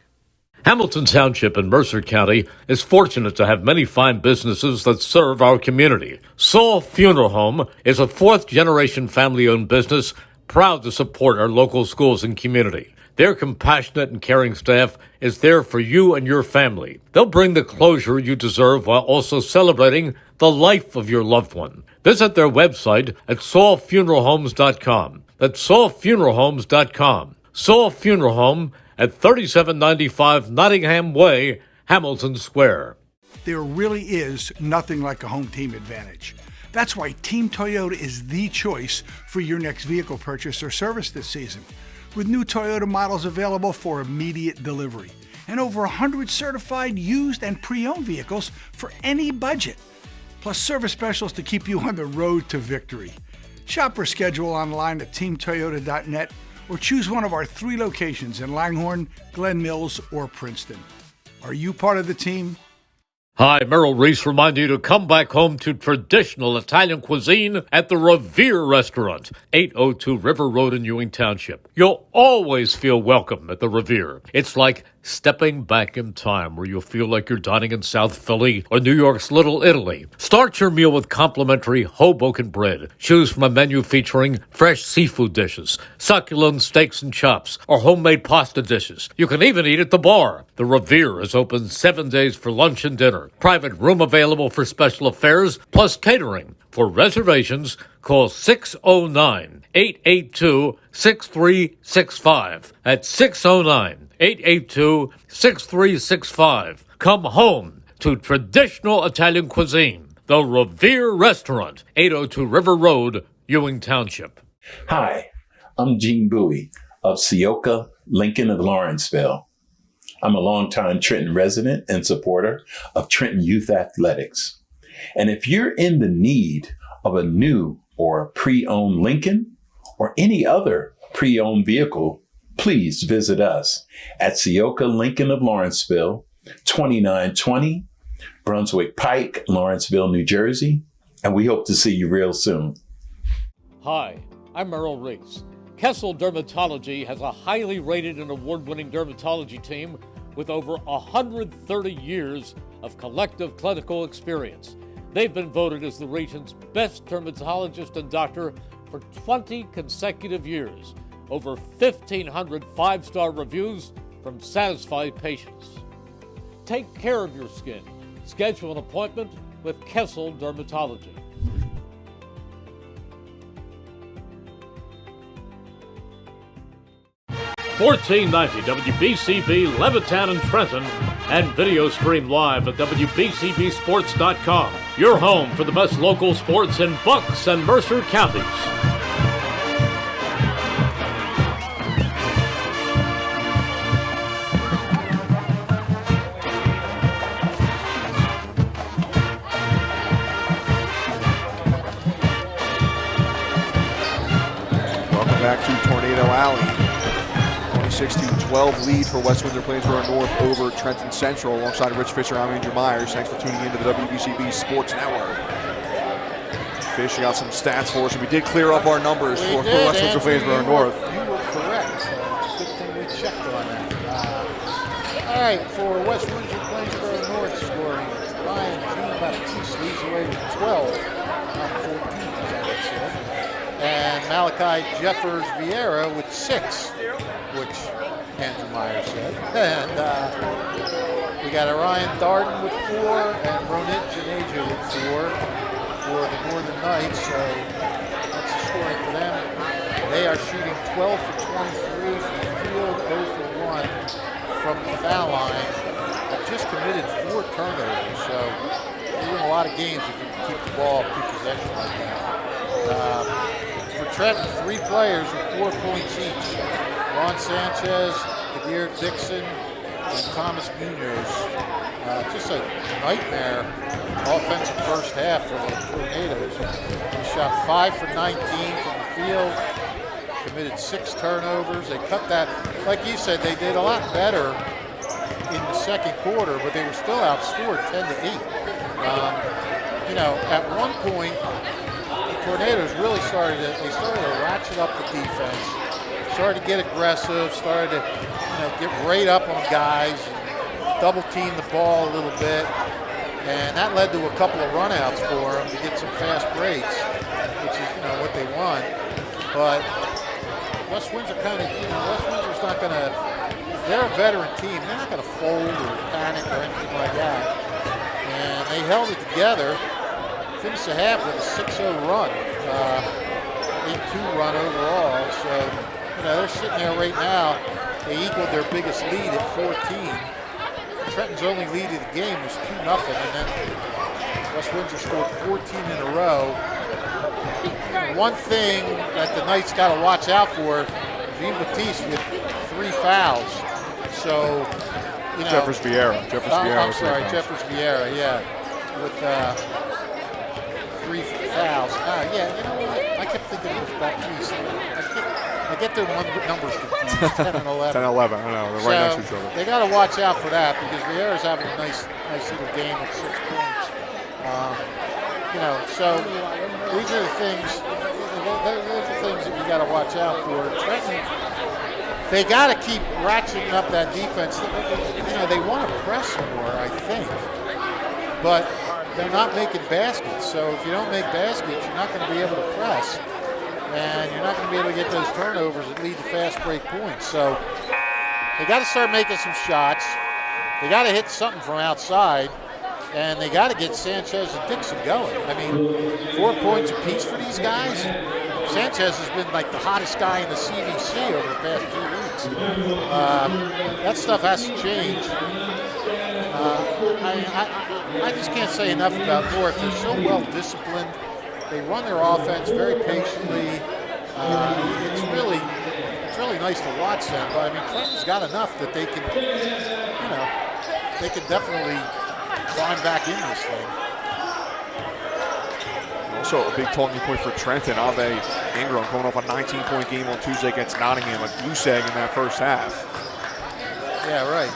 Hamilton Township in Mercer County is fortunate to have many fine businesses that serve our community. Saul Funeral Home is a fourth-generation family-owned business proud to support our local schools and community. Their compassionate and caring staff is there for you and your family. They'll bring the closure you deserve while also celebrating the life of your loved one. Visit their website at saulfuneralhomes.com. That's saulfuneralhomes.com. Saul Funeral Home at 3795 Nottingham Way, Hamilton Square. There really is nothing like a home team advantage. That's why Team Toyota is the choice for your next vehicle purchase or service this season. With new Toyota models available for immediate delivery and over 100 certified used and pre-owned vehicles for any budget, plus service specials to keep you on the road to victory. Shop or schedule online at teamtoyota.net or choose one of our 3 locations in Langhorne, Glen Mills, or Princeton. Are you part of the team? Hi, Merrill Reese reminding you to come back home to traditional Italian cuisine at the Revere Restaurant, 802 River Road in Ewing Township. You'll always feel welcome at the Revere. It's like stepping back in time where you'll feel like you're dining in South Philly or New York's Little Italy. Start your meal with complimentary Hoboken bread. Choose from a menu featuring fresh seafood dishes, succulent steaks and chops, or homemade pasta dishes. You can even eat at the bar. The Revere is open 7 days for lunch and dinner. Private room available for special affairs, plus catering. For reservations, call 609-882-6365. That's 609-882-6365. Come home to traditional Italian cuisine. The Revere Restaurant, 802 River Road, Ewing Township. Hi, I'm Gene Bowie of Seoka, Lincoln of Lawrenceville. I'm a longtime Trenton resident and supporter of Trenton Youth Athletics. And if you're in the need of a new or pre-owned Lincoln or any other pre-owned vehicle, please visit us at Seoka Lincoln of Lawrenceville, 2920 Brunswick Pike, Lawrenceville, New Jersey. And we hope to see you real soon. Hi, I'm Merrill Reese. Kessel Dermatology has a highly rated and award-winning dermatology team with over 130 years of collective clinical experience. They've been voted as the region's best dermatologist and doctor for 20 consecutive years. Over 1,500 five-star reviews from satisfied patients. Take care of your skin. Schedule an appointment with Kessel Dermatology. 1490 WBCB Levittown and Trenton, and video stream live at WBCBsports.com. Your home for the best local sports in Bucks and Mercer counties. Welcome back to Tornado Alley. 16-12 lead for West Windsor-Plainsboro North over Trenton Central. Alongside Rich Fisher, I'm Andrew Myers. Thanks for tuning in to the WBCB Sports Network. Fish got some stats for us, and we did clear up our numbers for West Windsor-Plainsboro North. You were correct. Good thing we checked on that. All right, for West Windsor-Plainsboro North scoring, Ryan Jean Baptiste leads away with 12, not 14, as I had said. and Malachi Jeffers Vieira with 6, which Andrew Meyer said. And we got Orion Darden with 4 and Ronit Janeja with 4 for the Northern Knights. So that's the scoring for them. They are shooting 12 for 23 from the field, 0 for 1 from the foul line. They've just committed 4 turnovers, so they win a lot of games if you can keep the ball, keep possession like that. For Trenton, 3 players with 4 points each. Ron Sanchez, Kadir Dixon, and Thomas Munoz. Just a nightmare offensive first half for the Tornadoes. They shot 5 for 19 from the field, committed 6 turnovers. They cut that, like you said, they did a lot better in the second quarter, but they were still outscored 10-8. At one point, the Tornadoes really started to ratchet up the defense, started to get aggressive, started to get right up on guys, double team the ball a little bit, and that led to a couple of runouts for them to get some fast breaks, which is what they want. But West Windsor West Windsor's not going to. They're a veteran team. They're not going to fold or panic or anything like that. And they held it together. Finished the half with a 6-0 run, 8-2 run overall. So they're sitting there right now. They equaled their biggest lead at 14. Trenton's only lead of the game was 2-0, and then West Windsor scored 14 in a row. One thing that the Knights got to watch out for, Jean Baptiste with 3 fouls. So, Jeffers Vieira. I'm sorry, Jeffers Vieira, yeah, with 3 fouls. I kept thinking it was Baptiste. I get their numbers confused, 10 and 11. 10 and 11, I know, they're right next to each other. They got to watch out for that because Vieira's having a nice little game with 6 points. So these are the things. Those are things that you got to watch out for. Trenton, they got to keep ratcheting up that defense. They want to press more, I think, but they're not making baskets. So if you don't make baskets, you're not going to be able to press, and you're not going to be able to get those turnovers that lead to fast break points. So they got to start making some shots. They got to hit something from outside. And they got to get Sanchez and Dixon going. 4 points apiece for these guys. Sanchez has been like the hottest guy in the CVC over the past 2 weeks. That stuff has to change. I just can't say enough about North. They're so well disciplined. They run their offense very patiently. It's really nice to watch them. But Trenton's got enough that they can, they can definitely climb back in this thing. Also a big talking point for Trenton. Ave Ingram coming off a 19-point game on Tuesday against Nottingham, a goose egg in that first half. Yeah, right.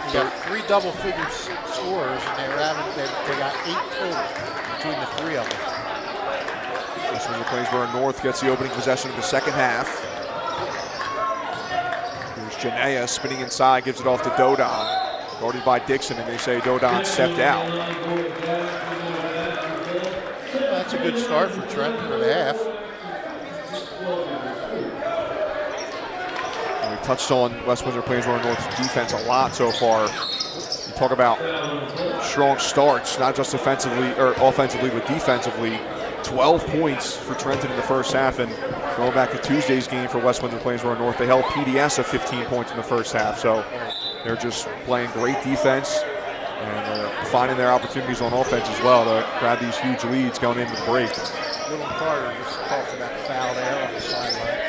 You got 3 double-figure scorers, and they got 8 total between the 3 of them. Windsor-Plainsboro North gets the opening possession of the second half. Here's Janea spinning inside, gives it off to Dodon. Guarded by Dixon, and they say Dodon stepped out. That's a good start for Trenton for the half. And we've touched on West Windsor-Plainsboro North's defense a lot so far. You talk about strong starts, not just offensively or offensively, but defensively. 12 points for Trenton in the first half, and going back to Tuesday's game for West Windsor-Plainsboro North, they held PDS to 15 points in the first half. So they're just playing great defense and finding their opportunities on offense as well to grab these huge leads going into the break. Dylan Carter just called for that foul there on the sideline.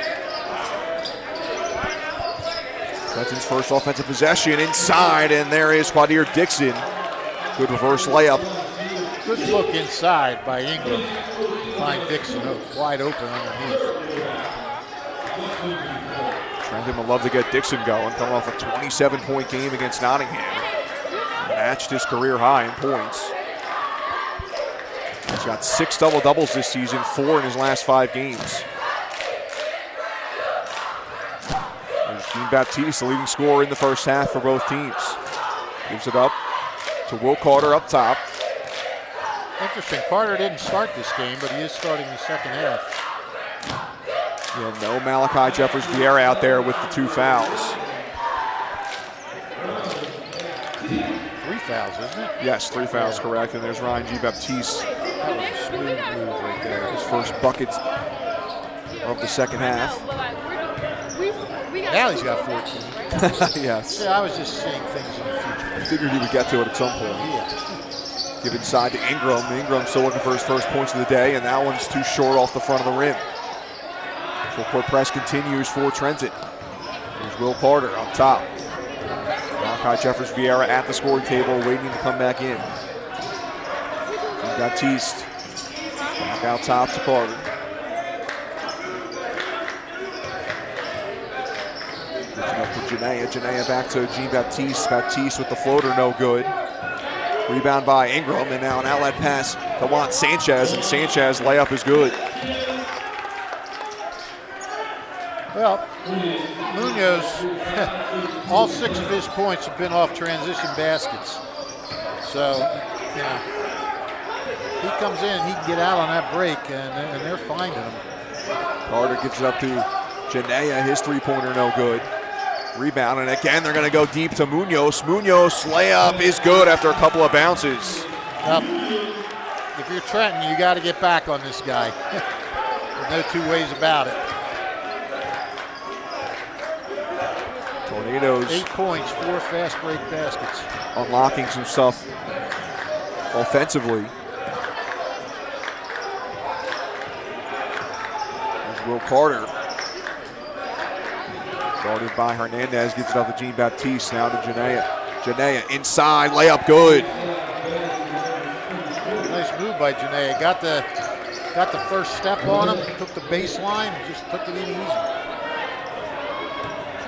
Trenton's first offensive possession inside, and there is Quadir Dixon. Good reverse layup. Good look inside by Ingram to find Dixon wide open underneath. Trenton would love to get Dixon going, coming off a 27-point game against Nottingham. Matched his career high in points. He's got 6 double-doubles this season, 4 in his last 5 games. There's Jean Baptiste, the leading scorer in the first half for both teams. Gives it up to Will Carter up top. Interesting. Carter didn't start this game, but he is starting the second half. Yeah, no Malachi Jeffers Vieira out there with the 2 fouls. 3 fouls, isn't it? Yes, 3 fouls, correct. And there's Ryan G. Baptiste. That was a smooth move right there. His first bucket of the second half. Now he's got 14. Yes. Yeah, I was just seeing things in the future. I figured he would get to it at some point. Yeah. Give inside to Ingram. Ingram still looking for his first points of the day, and that one's too short off the front of the rim. Full court press continues for Trenton. Here's Will Carter up top. Malachi Jeffers Vieira at the scoring table, waiting to come back in. Baptiste back out top to Carter. Up to Janaea. Janaea back to Jean Baptiste. Baptiste with the floater, no good. Rebound by Ingram, and now an outlet pass to Juan Sanchez, and Sanchez layup is good. Well, Munoz, all 6 of his points have been off transition baskets. So, you know, he comes in, he can get out on that break, and they're finding him. Carter gives it up to Janaea. His 3-pointer no good. Rebound, and again they're going to go deep to Munoz. Munoz layup is good after a couple of bounces. If you're Trenton, you got to get back on this guy. There's no 2 ways about it. Tornadoes 8 points, 4 fast break baskets. Unlocking some stuff offensively. There's Will Carter. Guarded by Hernandez, gives it up to Jean Baptiste, now to Janaea. Janaea inside, layup good. Nice move by Janaea. Got the first step on him, took the baseline, just took it in easy.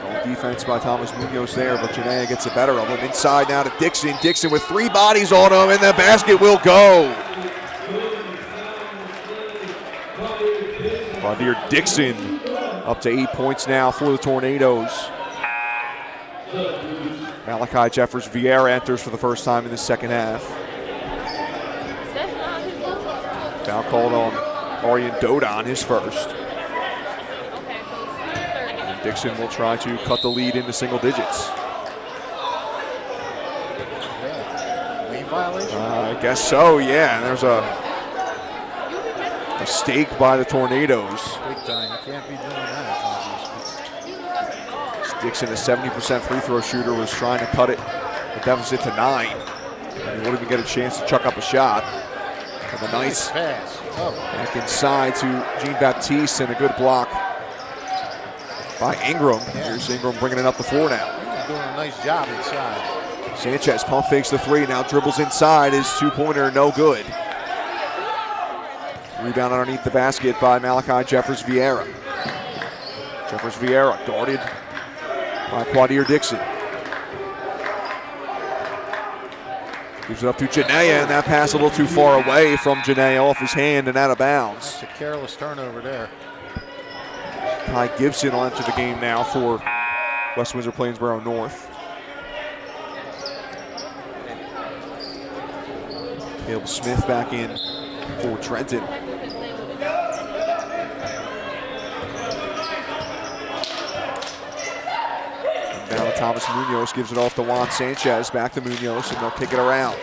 No defense by Thomas Munoz there, but Janaea gets the better of him. Inside now to Dixon. Dixon with 3 bodies on him, and the basket will go. Quadir Dixon up to 8 points now for the Tornadoes. Malachi Jeffers Vieira enters for the first time in the second half. Foul called on Arian Dodon, his first. And Dixon will try to cut the lead into single digits. Lane violation? I guess so, yeah. And there's a mistake by the Tornadoes. Big time. You can't be doing that, obviously. Dixon, a 70% free throw shooter, was trying to cut it, the deficit to 9. And he won't even get a chance to chuck up a shot. And a nice pass. Back inside to Jean Baptiste, and a good block by Ingram. Here's Ingram bringing it up the floor now. He's doing a nice job inside. Sanchez pump fakes the 3, now dribbles inside. His 2-pointer no good. Rebound underneath the basket by Malachi Jeffers Vieira. Jeffers Vieira guarded by Quadir Dixon. Gives it up to Janaea, and that pass a little too far away from Janaea, off his hand and out of bounds. That's a careless turnover there. Ty Gibson will enter the game now for West Windsor-Plainsboro North. Caleb Smith back in for Trenton. Now Thomas Munoz gives it off to Juan Sanchez. Back to Munoz, and they'll kick it around.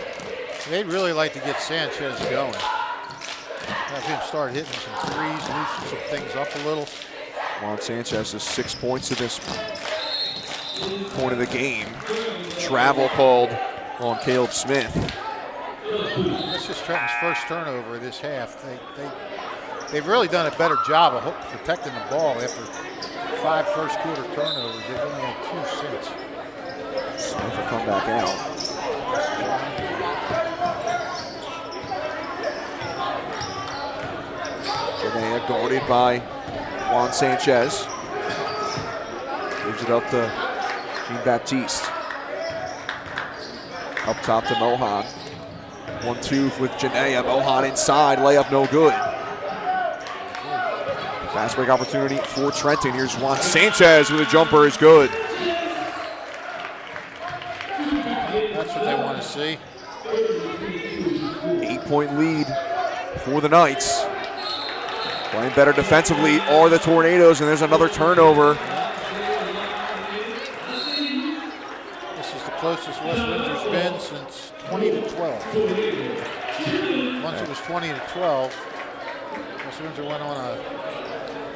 They'd really like to get Sanchez going. Have him start hitting some threes, loosen some things up a little. Juan Sanchez has 6 points to this point of the game. Travel called on Caleb Smith. That's just Trenton's first turnover of this half. They've really done a better job of protecting the ball after 5 first quarter turnovers. They've only had 2 since. Smith will come back out. Janaea guarded by Juan Sanchez. Gives it up to Jean Baptiste. Up top to Mohan. 1-2 with Janaea. Mohan inside, layup no good. Fast break opportunity for Trenton. Here's Juan Sanchez with a jumper, is good. That's what they want to see. 8 5-point lead for the Knights. Playing better defensively are the Tornadoes, and there's another turnover. This is the closest West Windsor's been since 20 to 12. Once it was 20 to 12, West Windsor went on a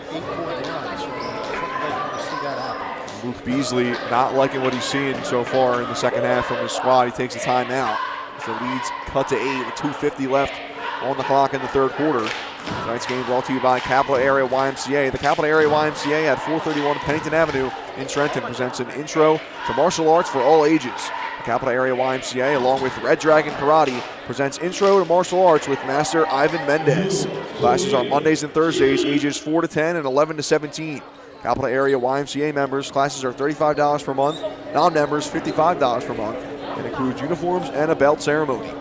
8-point run, so Trenton doesn't want to see that happen. Luke Beasley not liking what he's seeing so far in the second half from his squad. He takes a timeout. The lead's cut to 8 with 2:50 left on the clock in the third quarter. Tonight's game brought to you by Capital Area YMCA. The Capital Area YMCA at 431 Pennington Avenue in Trenton presents an intro to martial arts for all ages. The Capital Area YMCA, along with Red Dragon Karate, presents Intro to Martial Arts with Master Ivan Mendez. Classes are Mondays and Thursdays, ages 4 to 10 and 11 to 17. Capital Area YMCA members, classes are $35 per month. Non-members, $55 per month, and includes uniforms and a belt ceremony.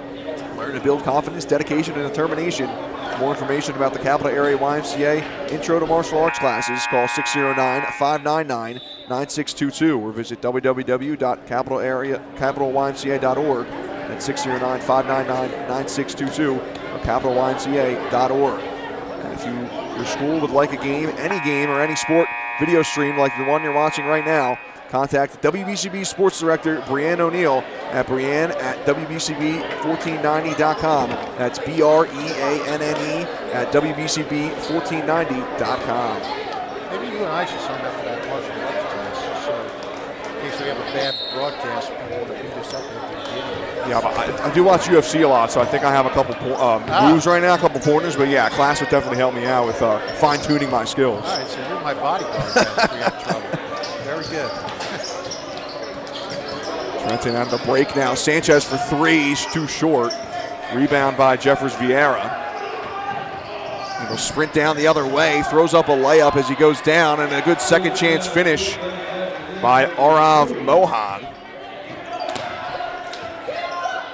Learn to build confidence, dedication, and determination. For more information about the Capital Area YMCA Intro to Martial Arts classes, call 609-599-9622 or visit www.capitalymca.org at 609-599-9622 or capitalymca.org. And if your school would like a game, or any sport video stream like the one you're watching right now, contact WBCB Sports Director Brianne O'Neill at brianne@WBCB1490.com. That's BREANNE at WBCB1490.com. Maybe you and I should sign up for that martial arts class, just so in case we have a bad broadcast, people want to beat us up at the beginning. Yeah, but I do watch UFC a lot, so I think I have a couple moves right now, a couple corners. But yeah, a class would definitely help me out with fine-tuning my skills. All right, so you're my bodyguard then if we have trouble. Very good. Trenton out of the break now. Sanchez for three. He's too short. Rebound by Jeffers Vieira. And he'll sprint down the other way. Throws up a layup as he goes down. And a good second chance finish by Arav Mohan.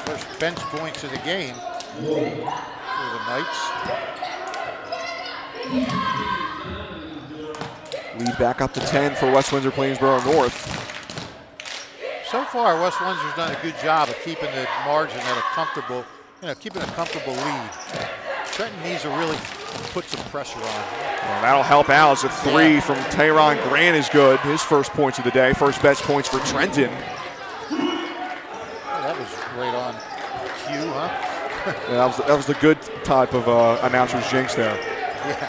First bench points of the game for the Knights. Lead back up to 10 for West Windsor-Plainsboro North. So far, West Windsor's done a good job of keeping the margin at a comfortable, keeping a comfortable lead. Trenton needs to really put some pressure on. Well, that'll help out as a three from Tyron Grant is good. His first points of the day. First bench points for Trenton. That was right on cue, huh? Yeah, that was the good type of announcer's jinx there. Yeah.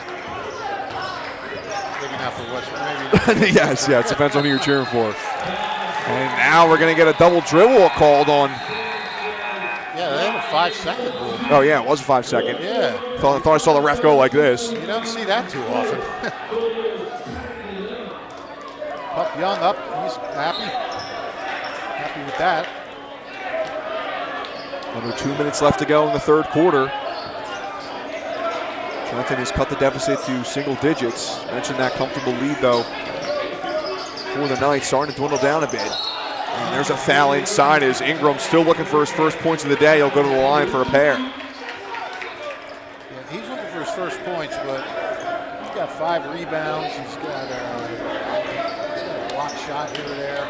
Maybe not for West. Maybe. Yes, it depends on who you're cheering for. And now we're going to get a double dribble called on. Yeah, they have a 5-second rule. Oh, yeah, it was a 5-second. Yeah. Thought I saw the ref go like this. You don't see that too often. Pup Young up. He's happy. Happy with that. Under 2 minutes left to go in the third quarter. Trenton has cut the deficit to single digits. Mentioned that comfortable lead, though, for the Knights, starting to dwindle down a bit. And there's a foul inside as Ingram still looking for his first points of the day. He'll go to the line for a pair. Yeah, he's looking for his first points, but he's got 5 rebounds. He's got a block shot here or there.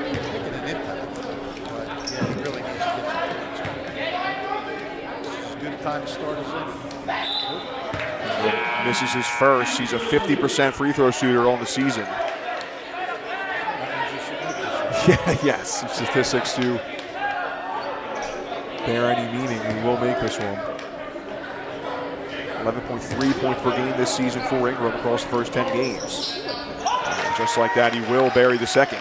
Making an impact, but yeah, he really needs to get some points. It's a good time to start us in. Misses his first. He's a 50% free throw shooter on the season. Yes, if statistics do bear any meaning, he will make this one. 11.3 points per game this season for Ingram across the first 10 games. And just like that, he will bury the second.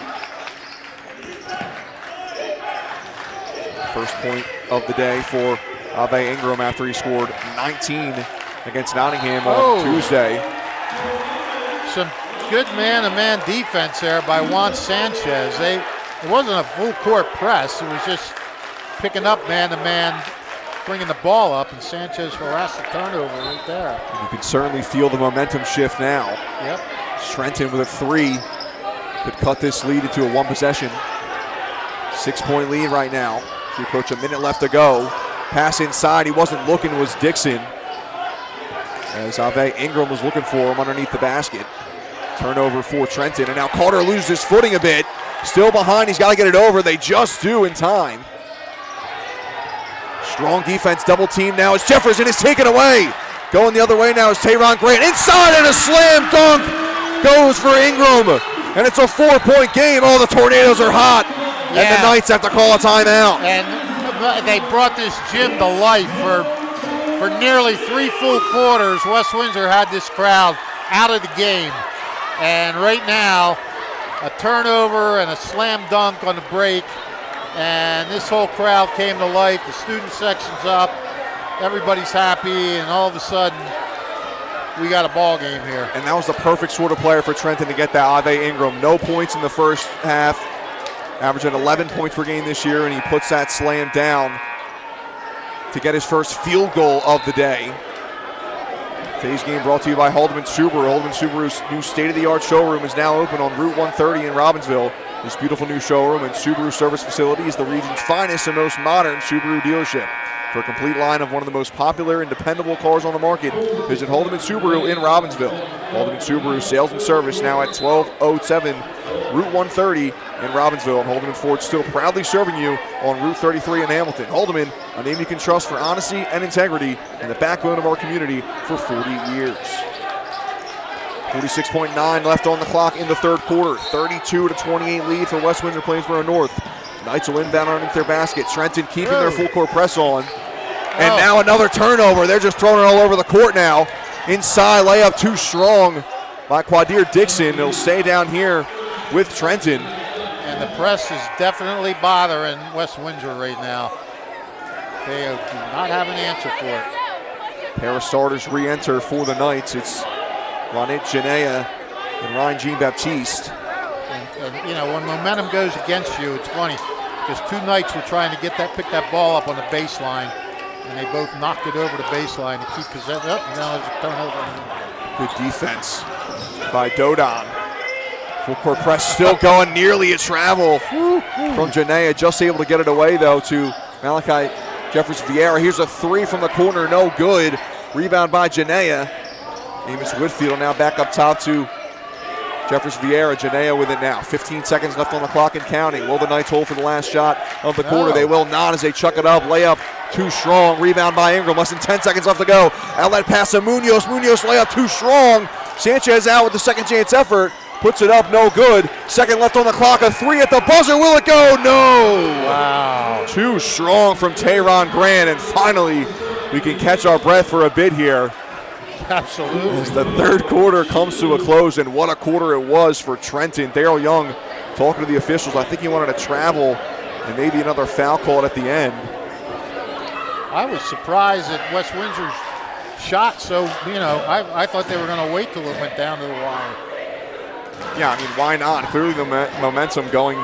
First point of the day for Ave Ingram after he scored 19 against Nottingham on Tuesday. Some good man-to-man defense there by Juan Sanchez. It wasn't a full court press. It was just picking up man-to-man, bringing the ball up, and Sanchez harassed the turnover right there. And you can certainly feel the momentum shift now. Yep. Trenton with a three could cut this lead into a one-possession. 6-point lead right now. We approach a minute left to go. Pass inside, he wasn't looking, was Dixon. As Ave Ingram was looking for him underneath the basket. Turnover for Trenton, and now Carter loses his footing a bit. Still behind, he's got to get it over. They just do in time. Strong defense, double team now as Jefferson is taken away. Going the other way now is Tayron Grant. Inside and a slam dunk goes for Ingram. And it's a 4-point game. Oh, the Tornadoes are hot. Yeah. And the Knights have to call a timeout. And they brought this gym to life for nearly 3 full quarters. West Windsor had this crowd out of the game. And right now, a turnover and a slam dunk on the break. And this whole crowd came to life. The student section's up. Everybody's happy. And all of a sudden, we got a ball game here. And that was the perfect sort of player for Trenton to get that Ave Ingram. No points in the first half. Averaging 11 points per game this year, and he puts that slam down to get his first field goal of the day. Today's game brought to you by Haldeman Subaru. Haldeman Subaru's new state-of-the-art showroom is now open on Route 130 in Robbinsville. This beautiful new showroom and Subaru service facility is the region's finest and most modern Subaru dealership. For a complete line of one of the most popular and dependable cars on the market, visit Haldeman Subaru in Robbinsville. Haldeman Subaru sales and service now at 1207 Route 130 in Robbinsville. And Haldeman Ford still proudly serving you on Route 33 in Hamilton. Haldeman, a name you can trust for honesty and integrity, and the backbone of our community for 40 years. 46.9 left on the clock in the third quarter. 32-28 lead for West Windsor-Plainsboro North. Knights will inbound underneath their basket. Trenton keeping their full court press on. And now another turnover. They're just throwing it all over the court now. Inside, layup too strong by Quadir Dixon. It'll stay down here with Trenton. And the press is definitely bothering West Windsor right now. They do not have an answer for it. Pair of starters re-enter for the Knights. It's Ronit Janea and Ryan Jean-Baptiste. And you know, when momentum goes against you, it's funny because 2 Knights were trying to pick that ball up on the baseline, and they both knocked it over the baseline to keep possession. Now there's a turnover. Good defense by Dodon. Full court press still going, nearly a travel from Janea. Just able to get it away though to Malachi Jeffers Vieira. Here's a 3 from the corner, no good. Rebound by Janea. Amos Whitfield now back up top to Jeffers Vieira. Janea with it now. 15 seconds left on the clock and counting. Will the Knights hold for the last shot of the quarter? They will not as they chuck it up. Layup too strong. Rebound by Ingram. Less than 10 seconds left to go. Outlet pass to Munoz. Munoz layup too strong. Sanchez out with the second chance effort. Puts it up, no good. Second left on the clock. A 3 at the buzzer. Will it go? No. Wow. Too strong from Tayron Grant. And finally, we can catch our breath for a bit here. Absolutely. As the third quarter comes to a close, and what a quarter it was for Trenton. Daryl Young talking to the officials. I think he wanted to travel and maybe another foul called at the end. I was surprised at West Windsor's shot. So, you know, I thought they were going to wait till it went down to the wire. Yeah, I mean, why not? Clearly the momentum going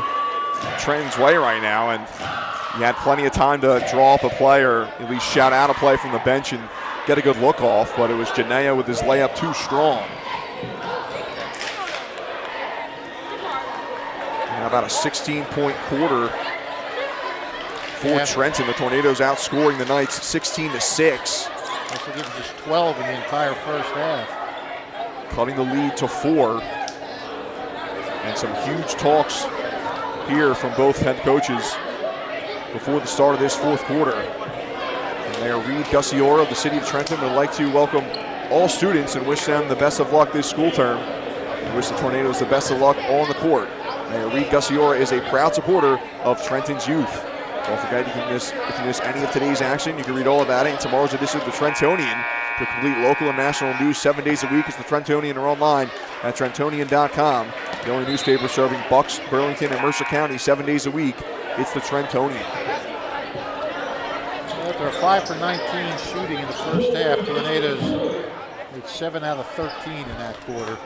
Trenton's way right now, and he had plenty of time to draw up a play or at least shout out a play from the bench and get a good look off, but it was Janea with his layup too strong. And about a 16-point quarter for Trenton. The Tornadoes outscoring the Knights 16-6. I should give them just 12 in the entire first half. Cutting the lead to 4. And some huge talks here from both head coaches before the start of this fourth quarter. Mayor Reed Gussiora of the City of Trenton would like to welcome all students and wish them the best of luck this school term. We wish the Tornadoes the best of luck on the court. Mayor Reed Gussiora is a proud supporter of Trenton's youth. Don't forget, if you miss any of today's action, you can read all about it in tomorrow's edition of the Trentonian. For complete local and national news 7 days a week, it's the Trentonian or online at Trentonian.com. The only newspaper serving Bucks, Burlington, and Mercer County 7 days a week. It's the Trentonian. They're 5 for 19 shooting in the first half. Tornadoes with 7 out of 13 in that quarter.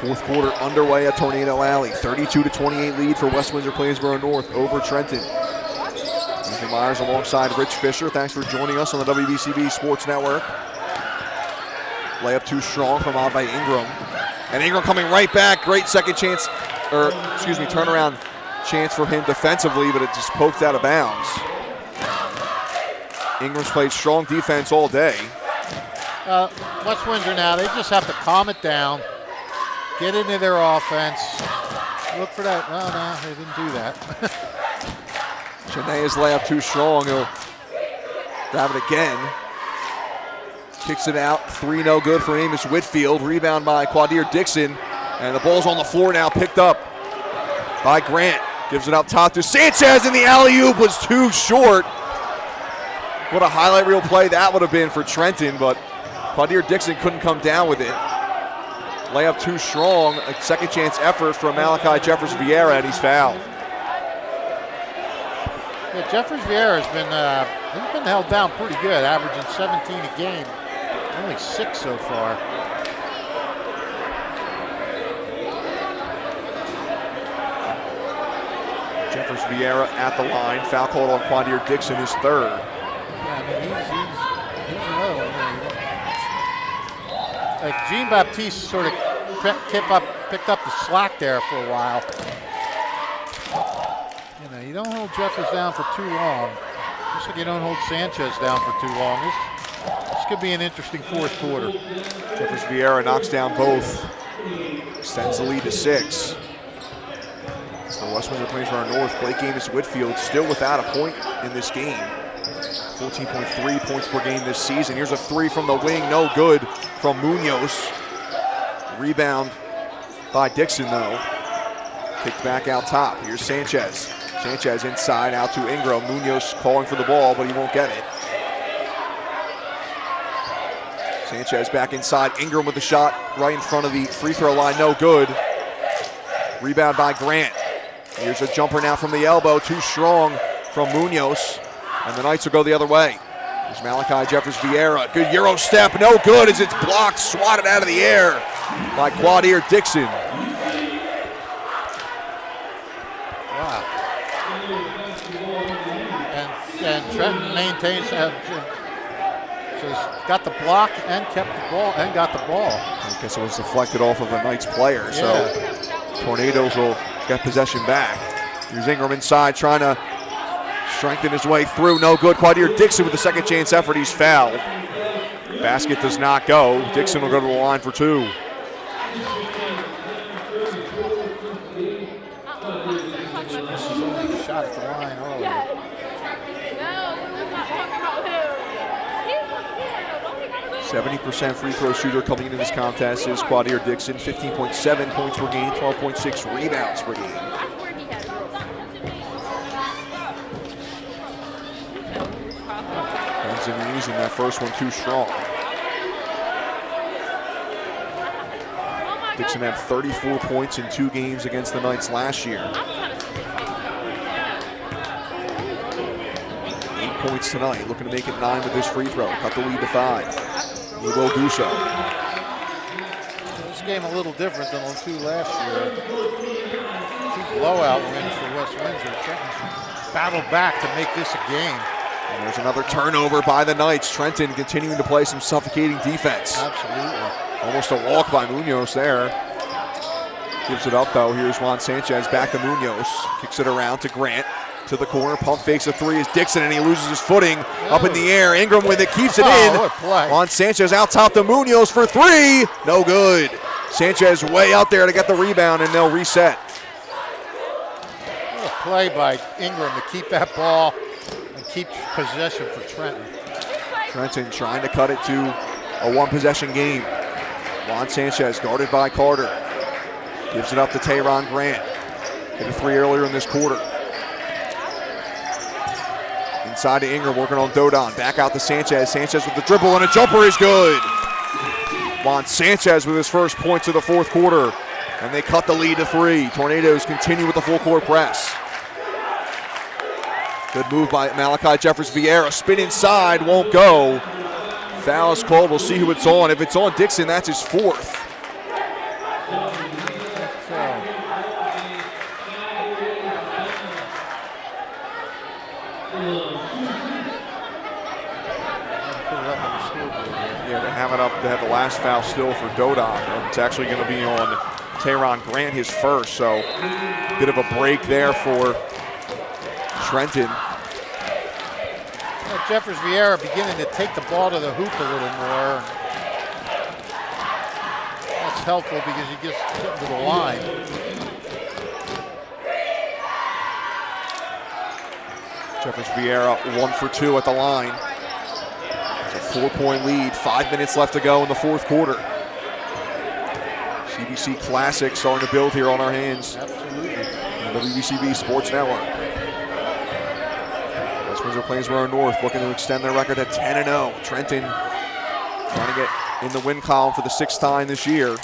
Fourth quarter underway at Tornado Alley. 32-28 lead for West Windsor-Plainsboro North over Trenton. Ethan Myers alongside Rich Fisher. Thanks for joining us on the WBCB Sports Network. Layup too strong from Ave Ingram. And Ingram coming right back. Great second chance. Turnaround chance for him defensively, but it just poked out of bounds. Ingram's played strong defense all day. West Windsor now, they just have to calm it down, get into their offense. Look for that. No, they didn't do that. Chenea's layup too strong. He'll grab it again. Kicks it out. 3 no good for Amos Whitfield. Rebound by Quadir Dixon. And the ball's on the floor now, picked up by Grant. Gives it up top to Sanchez, and the alley-oop was too short. What a highlight reel play that would have been for Trenton, but Quadir Dixon couldn't come down with it. Layup too strong. A second chance effort from Malachi Jeffers Vieira, and he's fouled. Yeah, Jeffers Vieira has been he's been held down pretty good, averaging 17 a game. Only 6 so far. Jeffers Vieira at the line. Foul called on Quadir Dixon, his third. Yeah, I mean, he's another one. Jean Baptiste sort of picked up the slack there for a while. You know, you don't hold Jeffers down for too long. Just like you don't hold Sanchez down for too long. This could be an interesting fourth quarter. Jeffers Vieira knocks down both. Extends the lead to 6. For West Windsor-Plainsboro North, Blake Amos Whitfield still without a point in this game. 14.3 points per game this season. Here's a 3 from the wing, no good from Munoz. Rebound by Dixon though. Kicked back out top. Here's Sanchez. Sanchez inside out to Ingram. Munoz calling for the ball, but he won't get it. Sanchez back inside. Ingram with the shot right in front of the free throw line, no good. Rebound by Grant. Here's a jumper now from the elbow, too strong from Munoz. And the Knights will go the other way. There's Malachi Jeffers Vieira. Good Euro step, no good as it's blocked, swatted out of the air by Quadir Dixon. Wow. And Trenton maintains, so he's got the block and kept the ball and got the ball. I guess it was deflected off of a Knights player, so Tornadoes will get possession back. Here's Ingram inside trying to strengthen his way through. No good. Quadir Dixon with the second chance effort. He's fouled. Basket does not go. Dixon will go to the line for 2. Shot at the line earlier. 70% free throw shooter coming into this contest is Quadir Dixon. 15.7 points per game, 12.6 rebounds per game. And using that first one too strong. Dixon had 34 points in 2 games against the Knights last year. 8 points tonight, looking to make it 9 with this free throw. Cut the lead to 5. He will do so. This game a little different than the 2 last year. 2 blowout wins for West Windsor. Trenton's battled back to make this a game. And there's another turnover by the Knights. Trenton continuing to play some suffocating defense. Absolutely. Almost a walk by Munoz there. Gives it up though. Here's Juan Sanchez back to Munoz. Kicks it around to Grant. To the corner. Pump fakes a 3 is Dixon and he loses his footing up in the air. Ingram with it, keeps it in. What a play. Juan Sanchez out top to Munoz for 3. No good. Sanchez way out there to get the rebound and they'll reset. What a play by Ingram to keep that ball and keep possession for Trenton. Trenton trying to cut it to a 1-possession game. Juan Sanchez guarded by Carter. Gives it up to Tayron Grant. Hit a 3 earlier in this quarter. Inside to Ingram, working on Dodon. Back out to Sanchez. Sanchez with the dribble and a jumper is good. Juan Sanchez with his first points of the fourth quarter. And they cut the lead to 3. Tornadoes continue with the full court press. Good move by Malachi Jeffers Vieira. Spin inside, won't go. Foul is called. We'll see who it's on. If it's on Dixon, that's his 4th. Yeah, they have it up. They have the last foul still for Dodon. It's actually going to be on Tayron Grant, his first. So, bit of a break there for Trenton. Jeffers Vieira beginning to take the ball to the hoop a little more. That's helpful because he gets to the line. Jeffers Vieira 1 for 2 at the line. It's a 4-point lead, 5 minutes left to go in the fourth quarter. CBC Classic starting to build here on our hands. Absolutely. On the WBCB Sports Network. West Windsor-Plainsboro North looking to extend their record at 10-0. Trenton trying to get in the win column for the 6th time this year.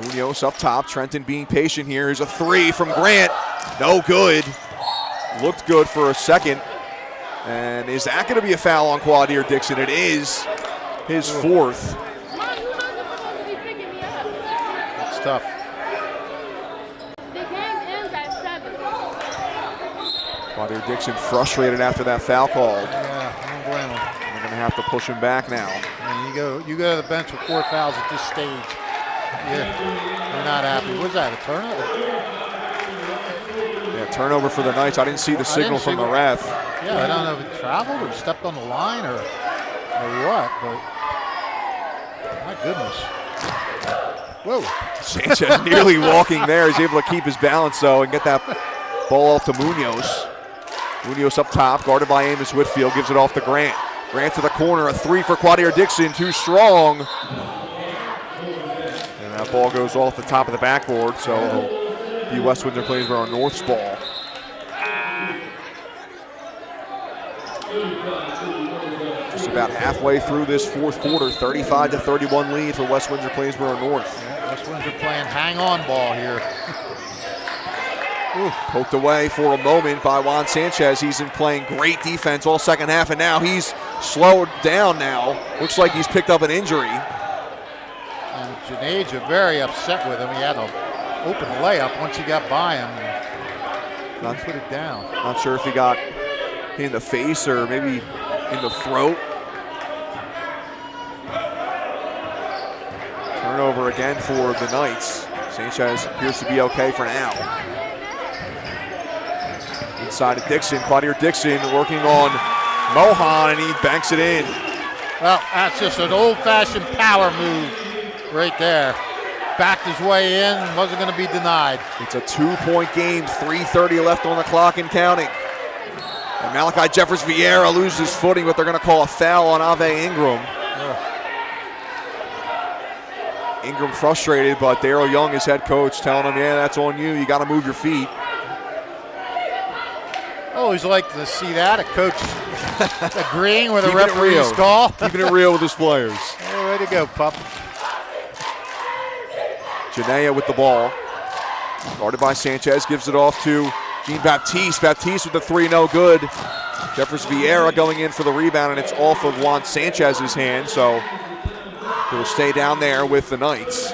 Munoz up top. Trenton being patient here. Here's a 3 from Grant. No good. Looked good for a second. And is that going to be a foul on Quadir Dixon? It is his 4th. That's tough. Quadir Dixon frustrated after that foul call. Yeah, I don't blame him. They're going to have to push him back now. I mean, you go to the bench with 4 fouls at this stage. Yeah, you're not happy. What's that, a turnover? Yeah, turnover for the Knights. I didn't see the signal from the ref. Yeah, I don't know if he traveled or stepped on the line or what, but my goodness. Whoa. Sanchez nearly walking there. He's able to keep his balance, though, and get that ball off to Munoz. Munoz up top, guarded by Amos Whitfield, gives it off to Grant. Grant to the corner, a 3 for Quadir Dixon, too strong. And that ball goes off the top of the backboard, so it'll be West Windsor-Plainsboro North's ball. Just about halfway through this fourth quarter, 35-31 lead for West Windsor-Plainsboro North. Yeah, West Windsor playing hang-on ball here. Poked away for a moment by Juan Sanchez. He's been playing great defense all second half, and now he's slowed down now. Looks like he's picked up an injury. And Janeja very upset with him. He had to open the layup once he got by him and not put it down. Not sure if he got hit in the face or maybe in the throat. Turnover again for the Knights. Sanchez appears to be okay for now. Inside of Dixon, Quadir Dixon working on Mohan, and he banks it in. Well, that's just an old-fashioned power move right there. Backed his way in, wasn't going to be denied. It's a 2-point game, 3:30 left on the clock and counting. And Malachi Jeffers Vieira loses footing, but they're going to call a foul on Ave Ingram. Ingram frustrated, but Daryl Young, his head coach, telling him, yeah, that's on you. You got to move your feet. Always like to see that, a coach agreeing with a referee's call. Keeping it real with his players. Hey, way to go, pup. Janea with the ball. Guarded by Sanchez, gives it off to Jean-Baptiste. Baptiste with the 3, no good. Jeffers Vieira going in for the rebound, and it's off of Juan Sanchez's hand, so he'll stay down there with the Knights.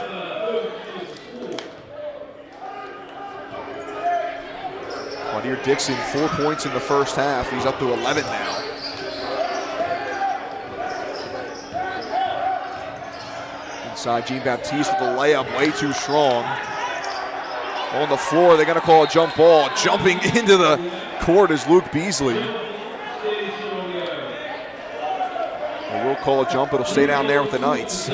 Quadir Dixon, 4 points in the first half. He's up to 11 now. Inside, Jean-Baptiste with the layup, way too strong. On the floor, they're going to call a jump ball. Jumping into the court is Luke Beasley. They will call a jump. It'll stay down there with the Knights.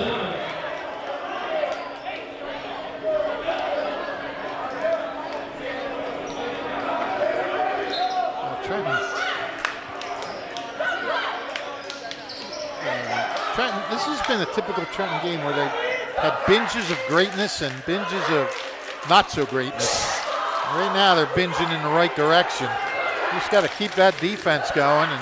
Trenton, this has been a typical Trenton game where they had binges of greatness and binges of not so greatness. Right now they're binging in the right direction. You just got to keep that defense going. And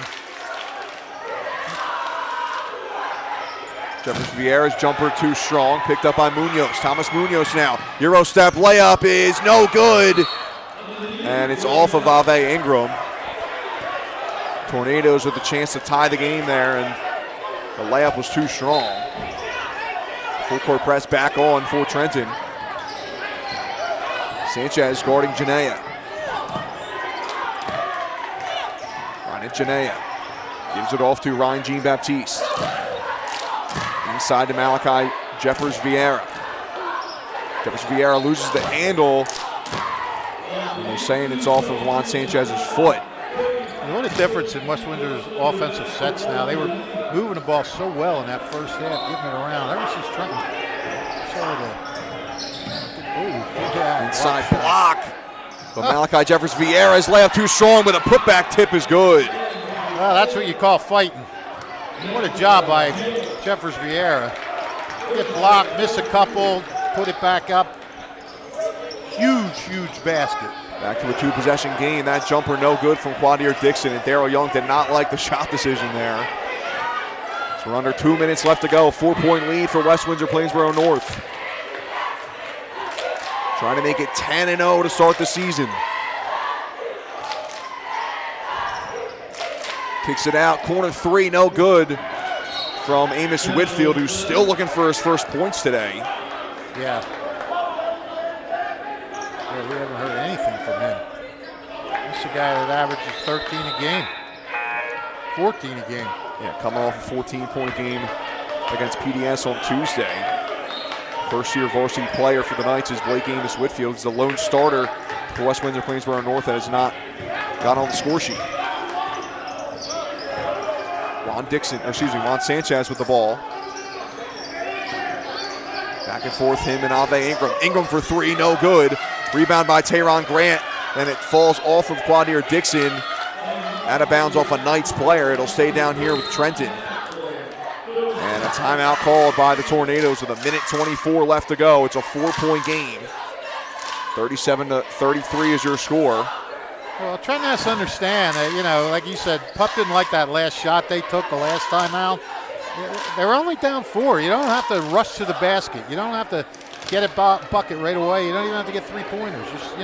Jeffers Vieira's jumper too strong, picked up by Munoz. Thomas Munoz now. Euro step layup is no good. And it's off of Ave Ingram. Tornadoes with a chance to tie the game there, and the layup was too strong. Full court press back on for Trenton. Sanchez guarding Janea. Ryan Janea gives it off to Ryan Jean-Baptiste. Inside to Malachi Jeffers Vieira. Jeffers Vieira loses the handle. And they're saying it's off of Juan Sanchez's foot. what a difference in West Windsor's offensive sets now. They were moving the ball so well in that first half, getting it around. Ever since Trenton started to Inside block. But Malachi Jeffers Vieira's layup too strong, but a putback tip is good. Well, that's what you call fighting. What a job by Jeffers Vieira. Get blocked, miss a couple, put it back up. Huge basket. Back to a 2-possession game. That jumper no good from Quadir Dixon, and Daryl Young did not like the shot decision there. So we're under 2 minutes left to go. 4-point lead for West Windsor-Plainsboro North. Trying to make it 10-0 to start the season. Kicks it out, corner 3, no good from Amos Whitfield, who's still looking for his first points today. Yeah, we haven't heard anything from him. This is a guy that averages 13 a game, 14 a game. Yeah, coming off a 14-point game against PDS on Tuesday. First-year varsity player for the Knights is Blake Amos Whitfield. He's the lone starter for West Windsor-Plainsboro North that has not got on the score sheet. Juan Sanchez with the ball. Back and forth, him and Ave Ingram. Ingram for 3, no good. Rebound by Tayron Grant, and it falls off of Quadir Dixon. Out of bounds off a Knights player. It'll stay down here with Trenton. And a timeout called by the Tornadoes with 1:24 left to go. It's a 4-point game. 37-33 is your score. Well, Trenton has to understand that, like you said, Pup didn't like that last shot they took the last time out. They were only down 4. You don't have to rush to the basket. You don't have to get a bucket right away. You don't even have to get 3-pointers. Just,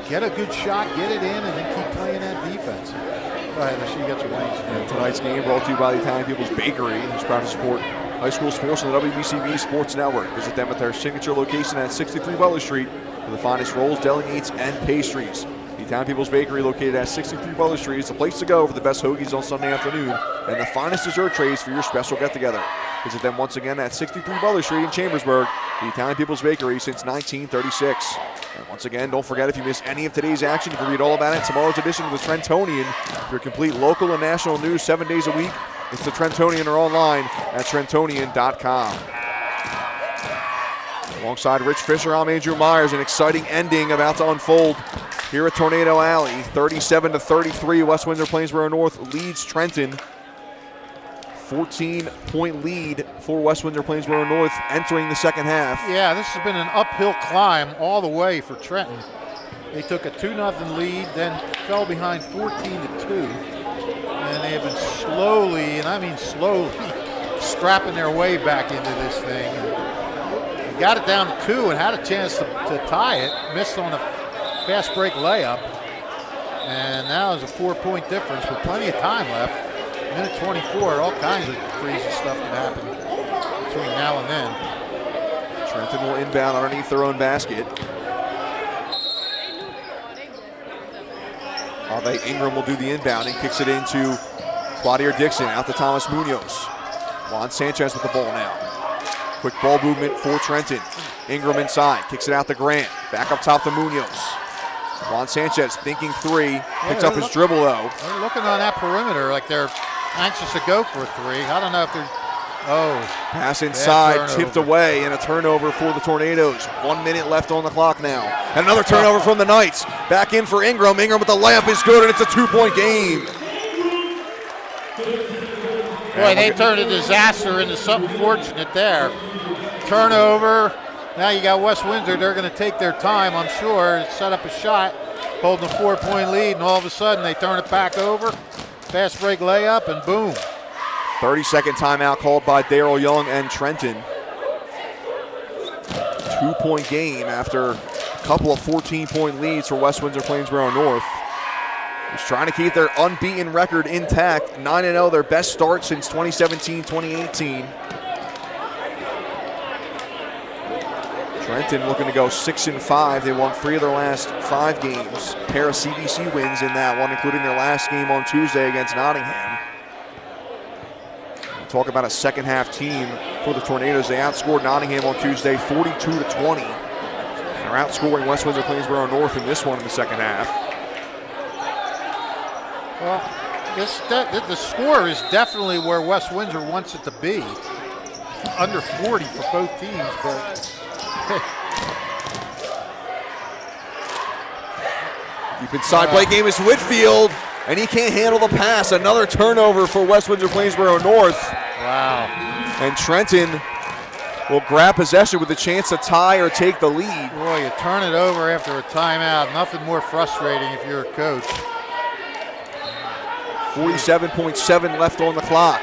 get a good shot, get it in, and then keep playing that defense. Go ahead, let's see you got your wings. Tonight's game brought to you by the Italian People's Bakery, who's proud to support high school sports on the WBCB Sports Network. Visit them at their signature location at 63 Butler Street for the finest rolls, deli meats, and pastries. The Italian People's Bakery, located at 63 Butler Street, is the place to go for the best hoagies on Sunday afternoon and the finest dessert trays for your special get-together. Visit them once again at 63 Butler Street in Chambersburg, the Italian People's Bakery since 1936. And once again, don't forget, if you miss any of today's action, you can read all about it in tomorrow's edition of the Trentonian. For complete local and national news 7 days a week, it's the Trentonian or online at Trentonian.com. Alongside Rich Fisher, I'm Andrew Myers. An exciting ending about to unfold here at Tornado Alley. 37-33, West Windsor-Plainsboro North leads Trenton. 14-point lead for West Windsor-Plainsboro North entering the second half. Yeah, this has been an uphill climb all the way for Trenton. They took a 2-0 lead, then fell behind 14-2. And they have been slowly, and I mean slowly, scrapping their way back into this thing. They got it down to 2 and had a chance to tie it. Missed on a fast break layup. And now there's a 4-point difference with plenty of time left. 1:24, all kinds of crazy stuff can happen between now and then. Trenton will inbound underneath their own basket. Ave Ingram will do the inbounding, kicks it into Quadir Dixon, out to Thomas Munoz. Juan Sanchez with the ball now. Quick ball movement for Trenton. Ingram inside, kicks it out to Grant. Back up top to Munoz. Juan Sanchez thinking 3, picks up his dribble though. They're looking on that perimeter like they're anxious to go for a 3. I don't know if they're, pass inside, tipped away, and a turnover for the Tornadoes. 1 minute left on the clock now. And another turnover from the Knights. Back in for Ingram. Ingram with the layup is good, and it's a 2-point game. Boy, they turned a disaster into something fortunate there. Turnover. Now you got West Windsor. They're going to take their time, I'm sure, set up a shot, holding a 4-point lead, and all of a sudden they turn it back over. Fast break layup, and boom. 30-second timeout called by Daryl Young and Trenton. 2-point game after a couple of 14-point leads for West Windsor-Plainsboro North. He's trying to keep their unbeaten record intact. 9-0, their best start since 2017-2018. Trenton looking to go 6-5. They won 3 of their last 5 games. A pair of CBC wins in that one, including their last game on Tuesday against Nottingham. We'll talk about a second half team for the Tornadoes. They outscored Nottingham on Tuesday 42-20. They're outscoring West Windsor-Plainsboro North in this one in the second half. Well, the score is definitely where West Windsor wants it to be. Under 40 for both teams, but Deep inside, Blake Amos Whitfield, and he can't handle the pass. Another turnover for West Windsor-Plainsboro North. Wow. And Trenton will grab possession with a chance to tie or take the lead. Boy, you turn it over after a timeout. Nothing more frustrating if you're a coach. 47.7 left on the clock.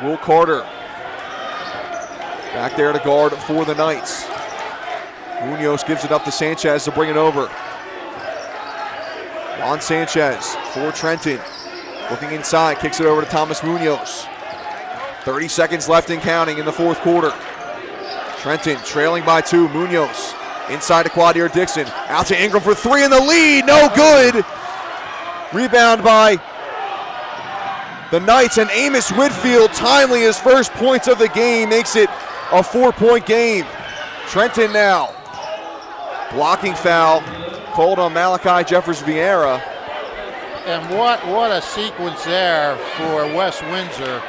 Will Carter back there to guard for the Knights. Munoz gives it up to Sanchez to bring it over. Juan Sanchez for Trenton. Looking inside, kicks it over to Thomas Munoz. 30 seconds left and counting in the fourth quarter. Trenton trailing by 2. Munoz inside to Quadir Dixon. Out to Ingram for 3 in the lead. No good. Rebound by the Knights, and Amos Whitfield, timely his first points of the game, makes it a 4-point game. Trenton now. Blocking foul called on Malachi Jeffers Vieira. And what a sequence there for West Windsor.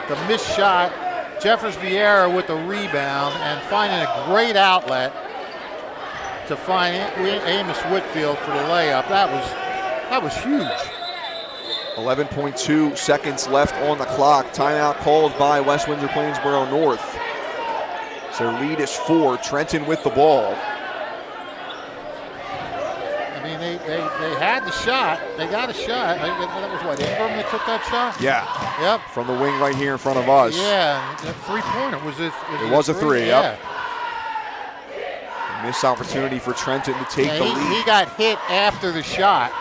The missed shot, Jeffers Vieira with the rebound, and finding a great outlet to find Amos Whitfield for the layup. That was huge. 11.2 seconds left on the clock. Timeout called by West Windsor-Plainsboro North. So their lead is 4. Trenton with the ball. I mean, they had the shot. They got a shot. That was what, Ingram that took that shot? Yeah. Yep. From the wing right here in front of us. Yeah, that three-pointer. It was a three, yeah. Yep. A missed opportunity for Trenton to take the lead. He got hit after the shot.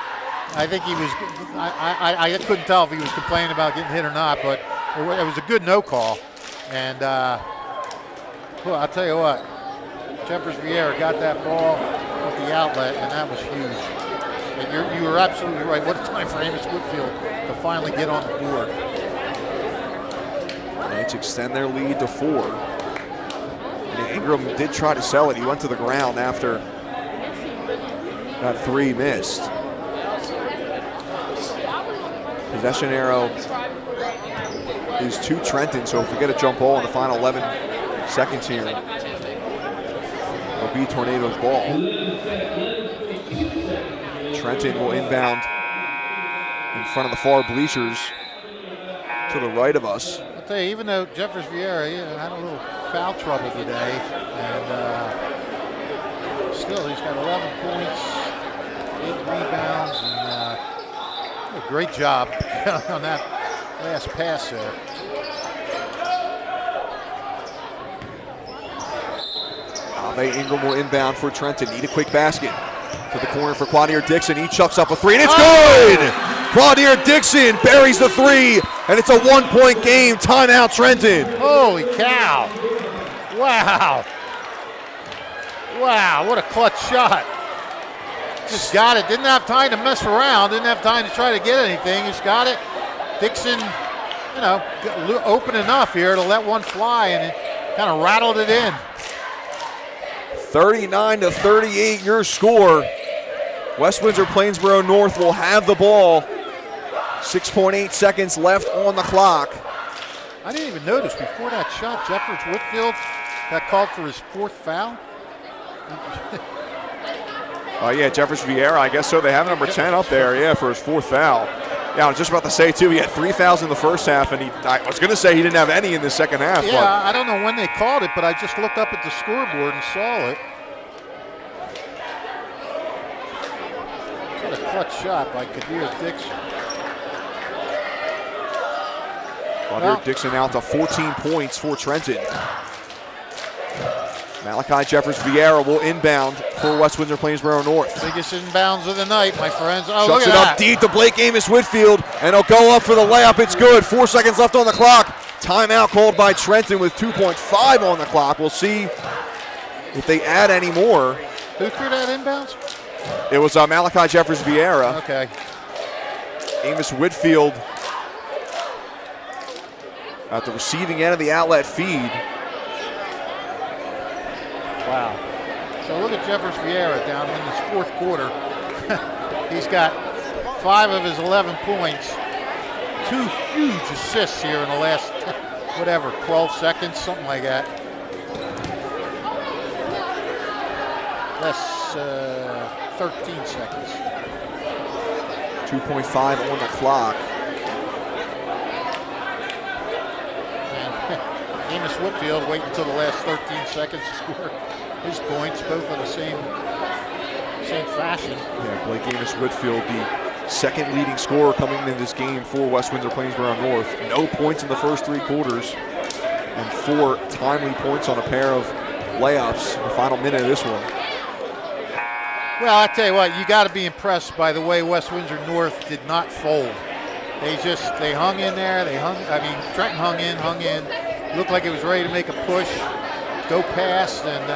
I think he was, I couldn't tell if he was complaining about getting hit or not, but it was a good no call. And well, I'll tell you what, Jeffers Vieira got that ball with the outlet, and that was huge. And you were absolutely right. What a time for Amos Whitfield to finally get on the board. Knights extend their lead to 4. And Ingram did try to sell it. He went to the ground after that 3 missed. Possession arrow is to Trenton, so if we get a jump ball in the final 11 seconds here, it'll be Tornado's ball. Trenton will inbound in front of the far bleachers to the right of us. I'll tell you, even though Jeffers Vieira had a little foul trouble today, and still he's got 11 points, 8 rebounds, and a great job on that last pass there. Ave Ingram will inbound for Trenton. Need a quick basket. To the corner for Quadir Dixon. He chucks up a 3, and it's good! Quadir Dixon buries the 3, and it's a 1-point game. Timeout, Trenton. Holy cow. Wow. Wow, what a clutch shot. Just got it. Didn't have time to mess around. Didn't have time to try to get anything. Just got it. Dixon, open enough here to let one fly, and it kind of rattled it in. 39-38 your score. West Windsor-Plainsboro North will have the ball. 6.8 seconds left on the clock. I didn't even notice before that shot, Jeffers Whitfield got called for his 4th foul. Yeah, Jeffers Vieira, I guess so. They have number 10 up there, for his 4th foul. Yeah, I was just about to say, too, he had 3 fouls in the first half, and I was going to say he didn't have any in the second half. Yeah, but I don't know when they called it, but I just looked up at the scoreboard and saw it. What a clutch shot by Quadir Dixon. Quadir Dixon out to 14 points for Trenton. Malachi Jeffers Vieira will inbound for West Windsor-Plainsboro North. Biggest inbounds of the night, my friends. Oh, Chucks look it at up deep to Blake Amos Whitfield, and he'll go up for the layup. It's good. 4 seconds left on the clock. Timeout called by Trenton with 2.5 on the clock. We'll see if they add any more. Who threw that inbounds? It was Malachi Jeffers Vieira. Okay. Amos Whitfield at the receiving end of the outlet feed. Wow. So look at Jeffers Vieira down in this 4th quarter. He's got 5 of his 11 points. 2 huge assists here in the last, 12 seconds, something like that. Less 13 seconds. 2.5 on the clock. And Amos Whitfield waiting until the last 13 seconds to score his points, both in the same fashion. Yeah, Blake Amos Whitfield, the second leading scorer coming into this game for West Windsor-Plainsboro North. No points in the first 3 quarters, and 4 timely points on a pair of layups in the final minute of this one. Well, I tell you what, you got to be impressed by the way West Windsor North did not fold. They hung in there. Trenton hung in. Looked like it was ready to make a push, go past, and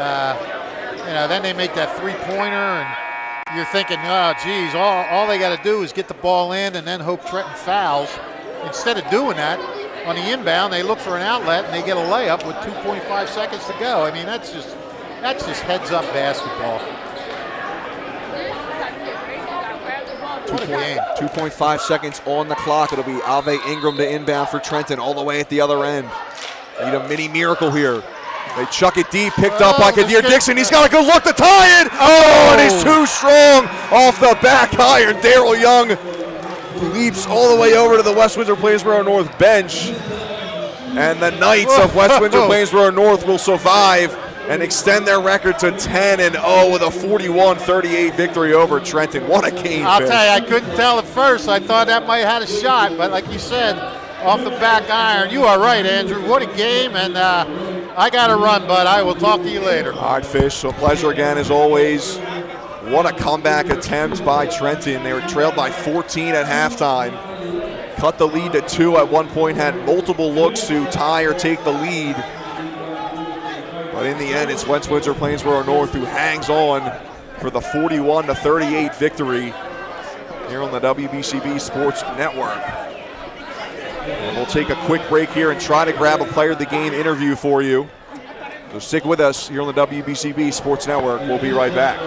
then they make that 3-pointer, and you're thinking, oh, geez, all they got to do is get the ball in and then hope Trenton fouls. Instead of doing that, on the inbound, they look for an outlet and they get a layup with 2.5 seconds to go. I mean, that's just heads-up basketball. 2.5 seconds on the clock. It'll be Ave Ingram to inbound for Trenton all the way at the other end. Need a mini miracle here. They chuck it deep, picked up by Kadir Dixon. He's got a good look to tie it. Oh, and he's too strong off the back iron. Daryl Young leaps all the way over to the West Windsor-Plainsboro North bench. And the Knights of West Windsor-Plainsboro North will survive and extend their record to 10-0 with a 41-38 victory over Trenton. What a game. I'll tell you, I couldn't tell at first. I thought that might have had a shot, but like you said, off the back iron. You are right, Andrew. What a game, and I got to run, but I will talk to you later. All right, Fish, so pleasure again as always. What a comeback attempt by Trenton. They were trailed by 14 at halftime. Cut the lead to 2 at one point, had multiple looks to tie or take the lead. But in the end, it's West Windsor-Plainsboro North who hangs on for the 41-38 victory here on the WBCB Sports Network. And we'll take a quick break here and try to grab a player of the game interview for you. So stick with us here on the WBCB Sports Network. We'll be right back.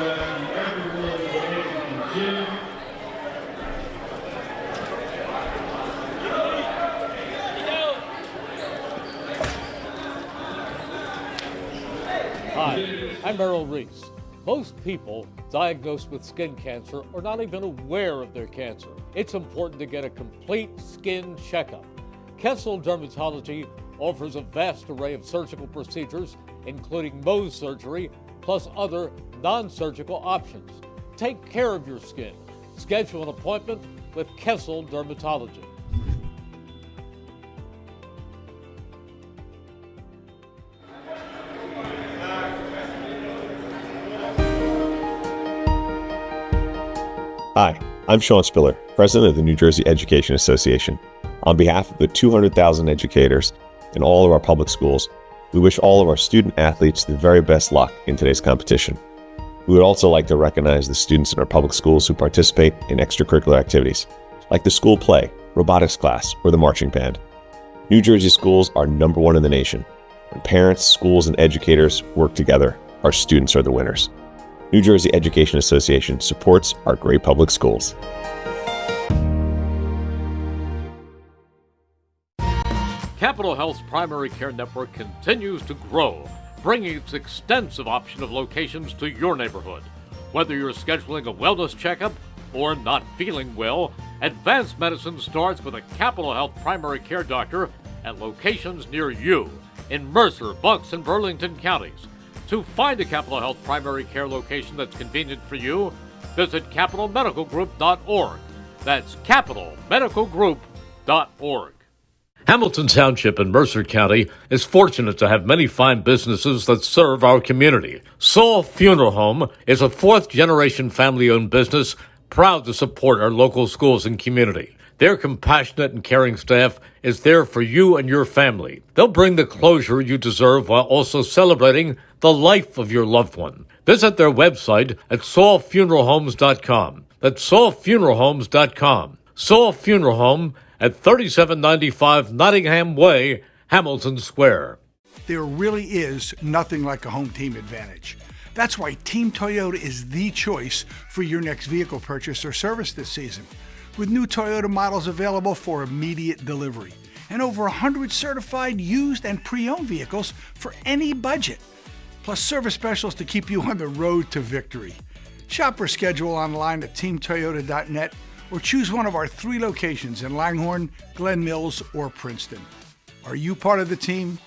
Hi, I'm Merrill Reese. Most people diagnosed with skin cancer are not even aware of their cancer. It's important to get a complete skin checkup. Kessel Dermatology offers a vast array of surgical procedures, including Mohs surgery, plus other non-surgical options. Take care of your skin. Schedule an appointment with Kessel Dermatology. Hi, I'm Sean Spiller, President of the New Jersey Education Association. On behalf of the 200,000 educators in all of our public schools, we wish all of our student athletes the very best luck in today's competition. We would also like to recognize the students in our public schools who participate in extracurricular activities, like the school play, robotics class, or the marching band. New Jersey schools are #1 in the nation. When parents, schools, and educators work together, our students are the winners. New Jersey Education Association supports our great public schools. Capital Health's primary care network continues to grow, bringing its extensive option of locations to your neighborhood. Whether you're scheduling a wellness checkup or not feeling well, advanced medicine starts with a Capital Health primary care doctor at locations near you in Mercer, Bucks, and Burlington counties. To find a Capital Health primary care location that's convenient for you, visit capitalmedicalgroup.org. That's capitalmedicalgroup.org. Hamilton Township in Mercer County is fortunate to have many fine businesses that serve our community. Saul Funeral Home is a fourth-generation family-owned business proud to support our local schools and community. Their compassionate and caring staff is there for you and your family. They'll bring the closure you deserve while also celebrating the life of your loved one. Visit their website at saulfuneralhomes.com. That's saulfuneralhomes.com. Saul Funeral Home at 3795 Nottingham Way, Hamilton Square. There really is nothing like a home team advantage. That's why Team Toyota is the choice for your next vehicle purchase or service this season. With new Toyota models available for immediate delivery and over 100 certified used and pre-owned vehicles for any budget, plus service specials to keep you on the road to victory. Shop or schedule online at teamtoyota.net or choose one of our 3 locations in Langhorne, Glen Mills, or Princeton. Are you part of the team?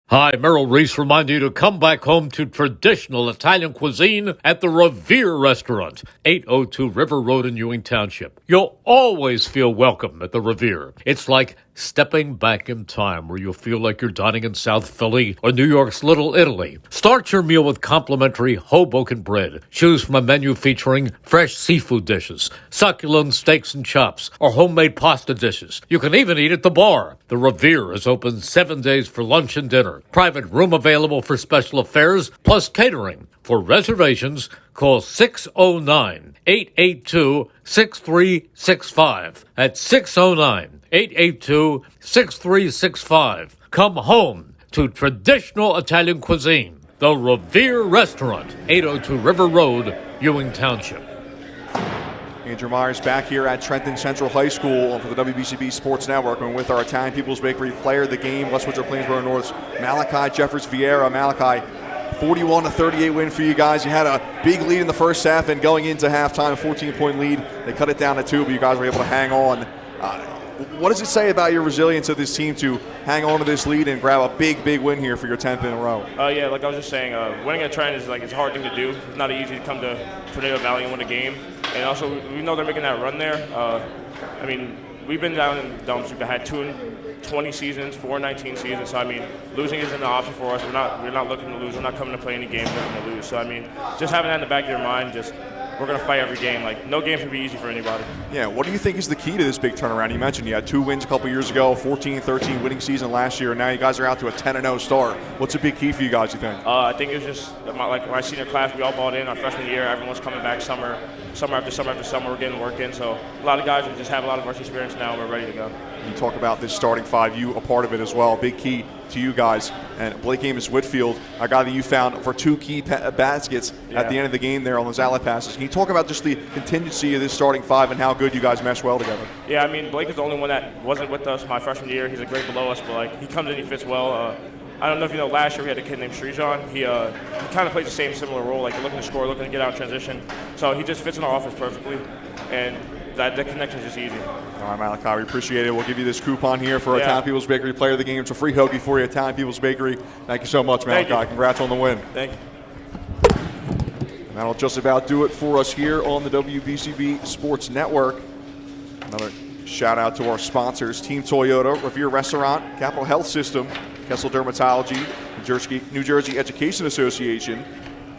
Hi, Merrill Reese reminding you to come back home to traditional Italian cuisine at the Revere Restaurant, 802 River Road in Ewing Township. You'll always feel welcome at the Revere. It's like stepping back in time where you'll feel like you're dining in South Philly or New York's Little Italy. Start your meal with complimentary Hoboken bread. Choose from a menu featuring fresh seafood dishes, succulent steaks and chops, or homemade pasta dishes. You can even eat at the bar. The Revere is open 7 days for lunch and dinner. Private room available for special affairs, plus catering. For reservations, call 609-882-6365. That's 609-882-6365. Come home to traditional Italian cuisine. The Revere Restaurant, 802 River Road, Ewing Township. Andrew Myers back here at Trenton Central High School for the WBCB Sports Network, and with our Italian People's Bakery player of the game, West Windsor-Plainsboro North's Malachi Jeffers Vieira. Malachi, 41-38 win for you guys. You had a big lead in the first half, and going into halftime, a 14-point lead. They cut it down to 2, but you guys were able to hang on. What does it say about your resilience of this team to hang on to this lead and grab a big, big win here for your 10th in a row? Yeah, like I was just saying, winning at Trenton is it's a hard thing to do. It's not easy to come to Tornado Valley and win a game. And also, we know they're making that run there. We've been down in the dumps. We've had 2 in 20 seasons, 4 in 19 seasons. So, losing isn't an option for us. We're not looking to lose. We're not coming to play any games looking to lose. So, just having that in the back of your mind, we're going to fight every game. No game's going to be easy for anybody. Yeah, what do you think is the key to this big turnaround? You mentioned you had 2 wins a couple years ago, 14-13 winning season last year, and now you guys are out to a 10-0 start. What's a big key for you guys, you think? I think it was just my senior class, we all bought in. Our freshman year, everyone's coming back summer after summer after summer. We're getting work in. So a lot of guys just have a lot of varsity experience now, and we're ready to go. You talk about this starting 5, you a part of it as well. Big key to you guys. And Blake Amos Whitfield, a guy that you found for 2 key baskets at the end of the game there on those outlet passes. Can you talk about just the contingency of this starting 5 and how good you guys mesh well together? Yeah, Blake is the only one that wasn't with us my freshman year. He's a grade below us, but he comes in, he fits well. I don't know if you know, last year we had a kid named Srijan. He kind of plays the same similar role, looking to score, looking to get out in transition. So he just fits in our offense perfectly, and that connection is just easy. All right, Malachi, we appreciate it. We'll give you this coupon here for Italian People's Bakery Player of the Game. It's a free hoagie for you, Italian People's Bakery. Thank you so much, Malachi. Congrats on the win. Thank you. And that'll just about do it for us here on the WBCB Sports Network. Another shout out to our sponsors, Team Toyota, Revere Restaurant, Capital Health System, Kessel Dermatology, New Jersey Education Association,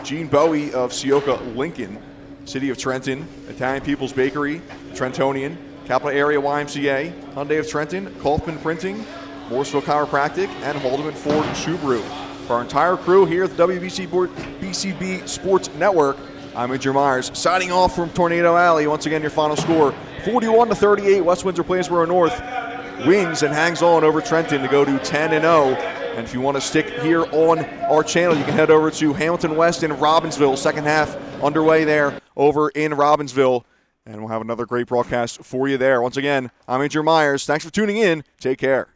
Gene Bowie of Sioka Lincoln, City of Trenton, Italian People's Bakery, Trentonian, Capital Area YMCA, Hyundai of Trenton, Kaufman Printing, Morrisville Chiropractic, and Haldeman Ford Subaru. For our entire crew here at the WBCB Sports Network, I'm Andrew Myers, signing off from Tornado Alley. Once again, your final score, 41-38, West Windsor-Plainsboro North wins and hangs on over Trenton to go to 10-0. And if you want to stick here on our channel, you can head over to Hamilton West in Robbinsville. Second half underway there over in Robbinsville. And we'll have another great broadcast for you there. Once again, I'm Andrew Myers. Thanks for tuning in. Take care.